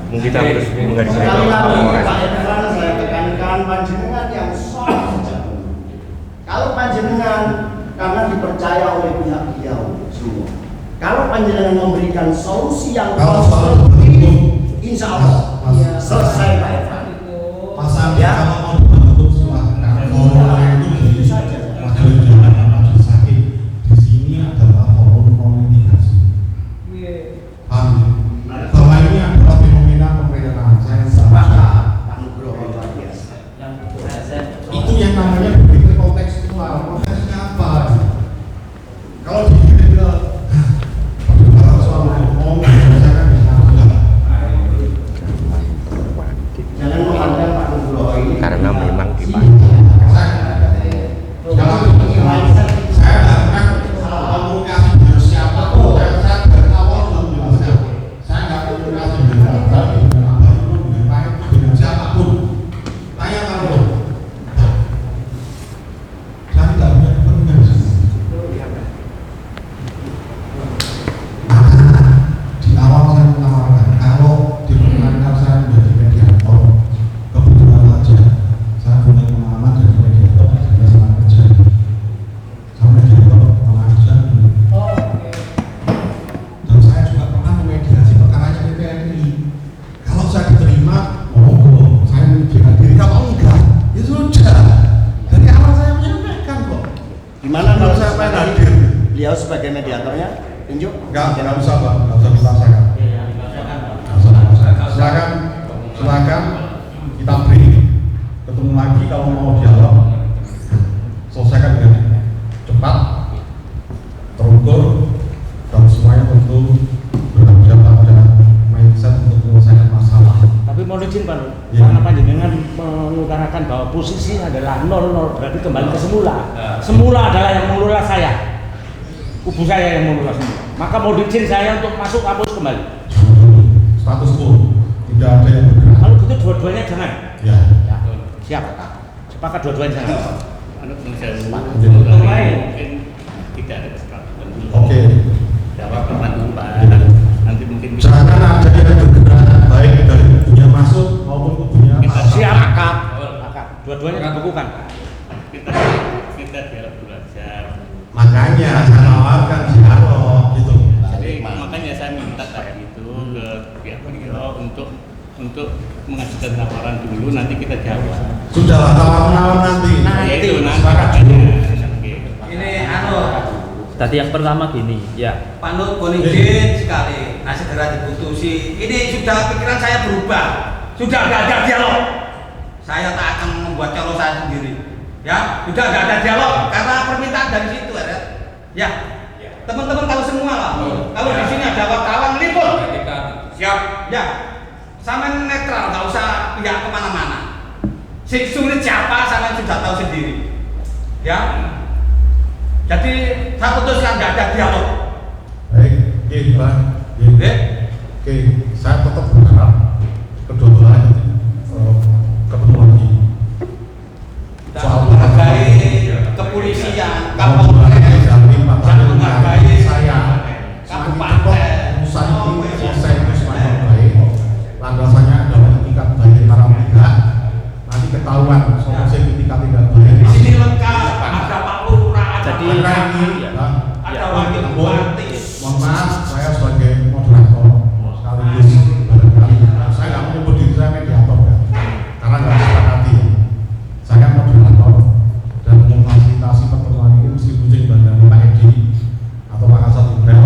Mungkin kita harus menghargai Sekali lagi Kapolres. Pak Irfan saya tekankan panjenengan yang soft. Kalau panjenengan karena dipercaya oleh pihak beliau semua. Kalau panjenengan memberikan solusi yang Kalau soal konstruktif, insya Allah selesai Pak Irfan. Pasal Ya. kalau mau dibentuk silahkan. Forum itu di majelis jalan majelis sakit. Di sini adalah forum komunikasi. Paham? Bahwa ini adalah fenomena pemerintahan. Saya Sepakat Pak Nugroho luar biasa. itu yang namanya berpikir kontekstual. Konteksnya apa? Kalau dipikir kalau soal hukum, saya kan bisa Jangan memandang Pak Nugroho ini Karena Enggak usah Pak, enggak usah dipaksakan. Silakan kita beri ketemu lagi kalau mau dialog, selesaikan dengan cepat, terukur, dan semuanya tentu bertanggung jawab dan mindset untuk menyelesaikan masalah. Tapi mau izin Pak, Ya. karena panjenengan mengutarakan bahwa posisi adalah 0-0 berarti kembali ke semula. Semula adalah yang mengelola saya, kubu saya yang mengelola semula. Maka mau izin saya untuk masuk kampus kembali. Status quo, tidak ada yang bergerak. Kalau gitu dua-duanya jangan. Ya. Ya, siap. Sepakat dua-duanya jangan. Untuk lain mungkin tidak ada kesepakatan. Oke. Jawab pertanyaan Pak. Nanti mungkin Jangan ada yang bergerak baik dari kubunya masuk maupun kubunya Siap. Sepakat. Dua-duanya dibukukan. kita dialog dulu aja. Makanya saya tawarkan dialog gitu. Jadi makanya saya minta kayak gitu ke pihak beliau untuk mengajukan laporan dulu, nanti kita jawab. Sudahlah tawar-menawar nanti. Itu nanti Sepakat makanya. Ini anu Tadi yang pertama gini, ya. Pak Nur boleh izin sekali, segera diputusi. Ini sudah pikiran saya berubah, sudah nggak ada dialog. Saya tak akan membuat calon saya sendiri. Ya, sudah nggak ada dialog karena permintaan dari situ ada. Ya, teman-teman tahu semua lah. Kalau di sini ada wartawan liput. Siap. Ya, sama netral, nggak usah pihak kemana-mana. Si sulit siapa, sama sudah tahu sendiri. Ya. Jadi saya putuskan nggak ada dialog. Baik, oke Pak. Oke, saya tetap berharap kedua-duanya ketemu lagi. Dan menghargai kepolisian, Kapolres, dan menghargai saya kabupaten. urusan ini selesai itu semakin baik. Landasannya adalah etikat baik antara pihak. Nanti ketahuan solusi etikat tidak baik. Di sini lengkap, ada Pak Lurah, ada Jadi, Pak Karena Rani, ini, ada wakil bupati. mohon maaf, saya sebagai moderator sekaligus barangkali saya nggak menyebut diri saya mediator ya, karena nggak disepakati. Saya moderator dan memfasilitasi pertemuan ini meskipun dibanding Pak Edi atau Pak Kasat Intel,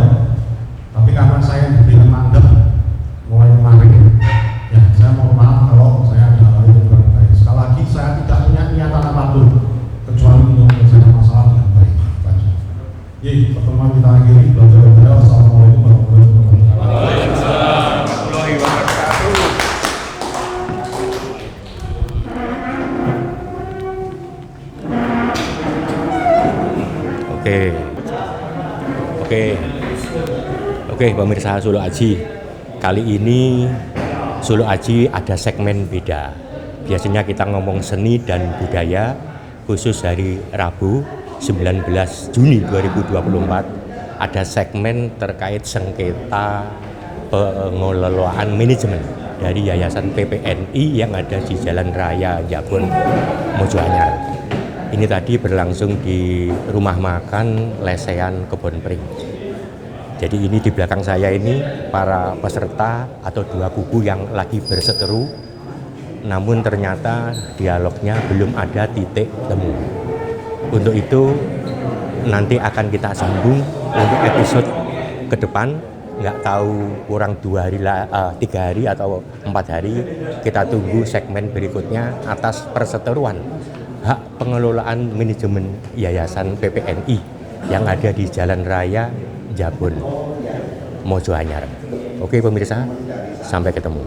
tapi karena saya diberikan mandat mulai kemarin, ya saya mohon maaf kalau saya ada hal yang kurang baik. Sekali lagi saya tidak punya niatan apapun kecuali untuk menyelesaikan masalah dengan baik. Ye, pertemuan kita akhiri. Assalamualaikum warahmatullahi wabarakatuh. Oke, pemirsa Solo Aji. Kali ini Solo Aji ada segmen beda. Biasanya kita ngomong seni dan budaya, khusus hari Rabu 19 Juni 2024 ada segmen terkait sengketa pengelolaan manajemen dari Yayasan PPNI yang ada di Jalan Raya Jabon, Mojoanyar. Ini tadi berlangsung di rumah makan Lesehan Kebon Pring. Jadi ini di belakang saya ini para peserta atau dua kubu yang lagi berseteru, namun ternyata dialognya belum ada titik temu. Untuk itu nanti akan kita sambung untuk episode ke depan. Nggak tahu kurang 3 hari atau 4 hari, kita tunggu segmen berikutnya atas perseteruan hak pengelolaan manajemen Yayasan PPNI yang ada di Jalan Raya Jabon, Mojoanyar. Oke pemirsa, sampai ketemu.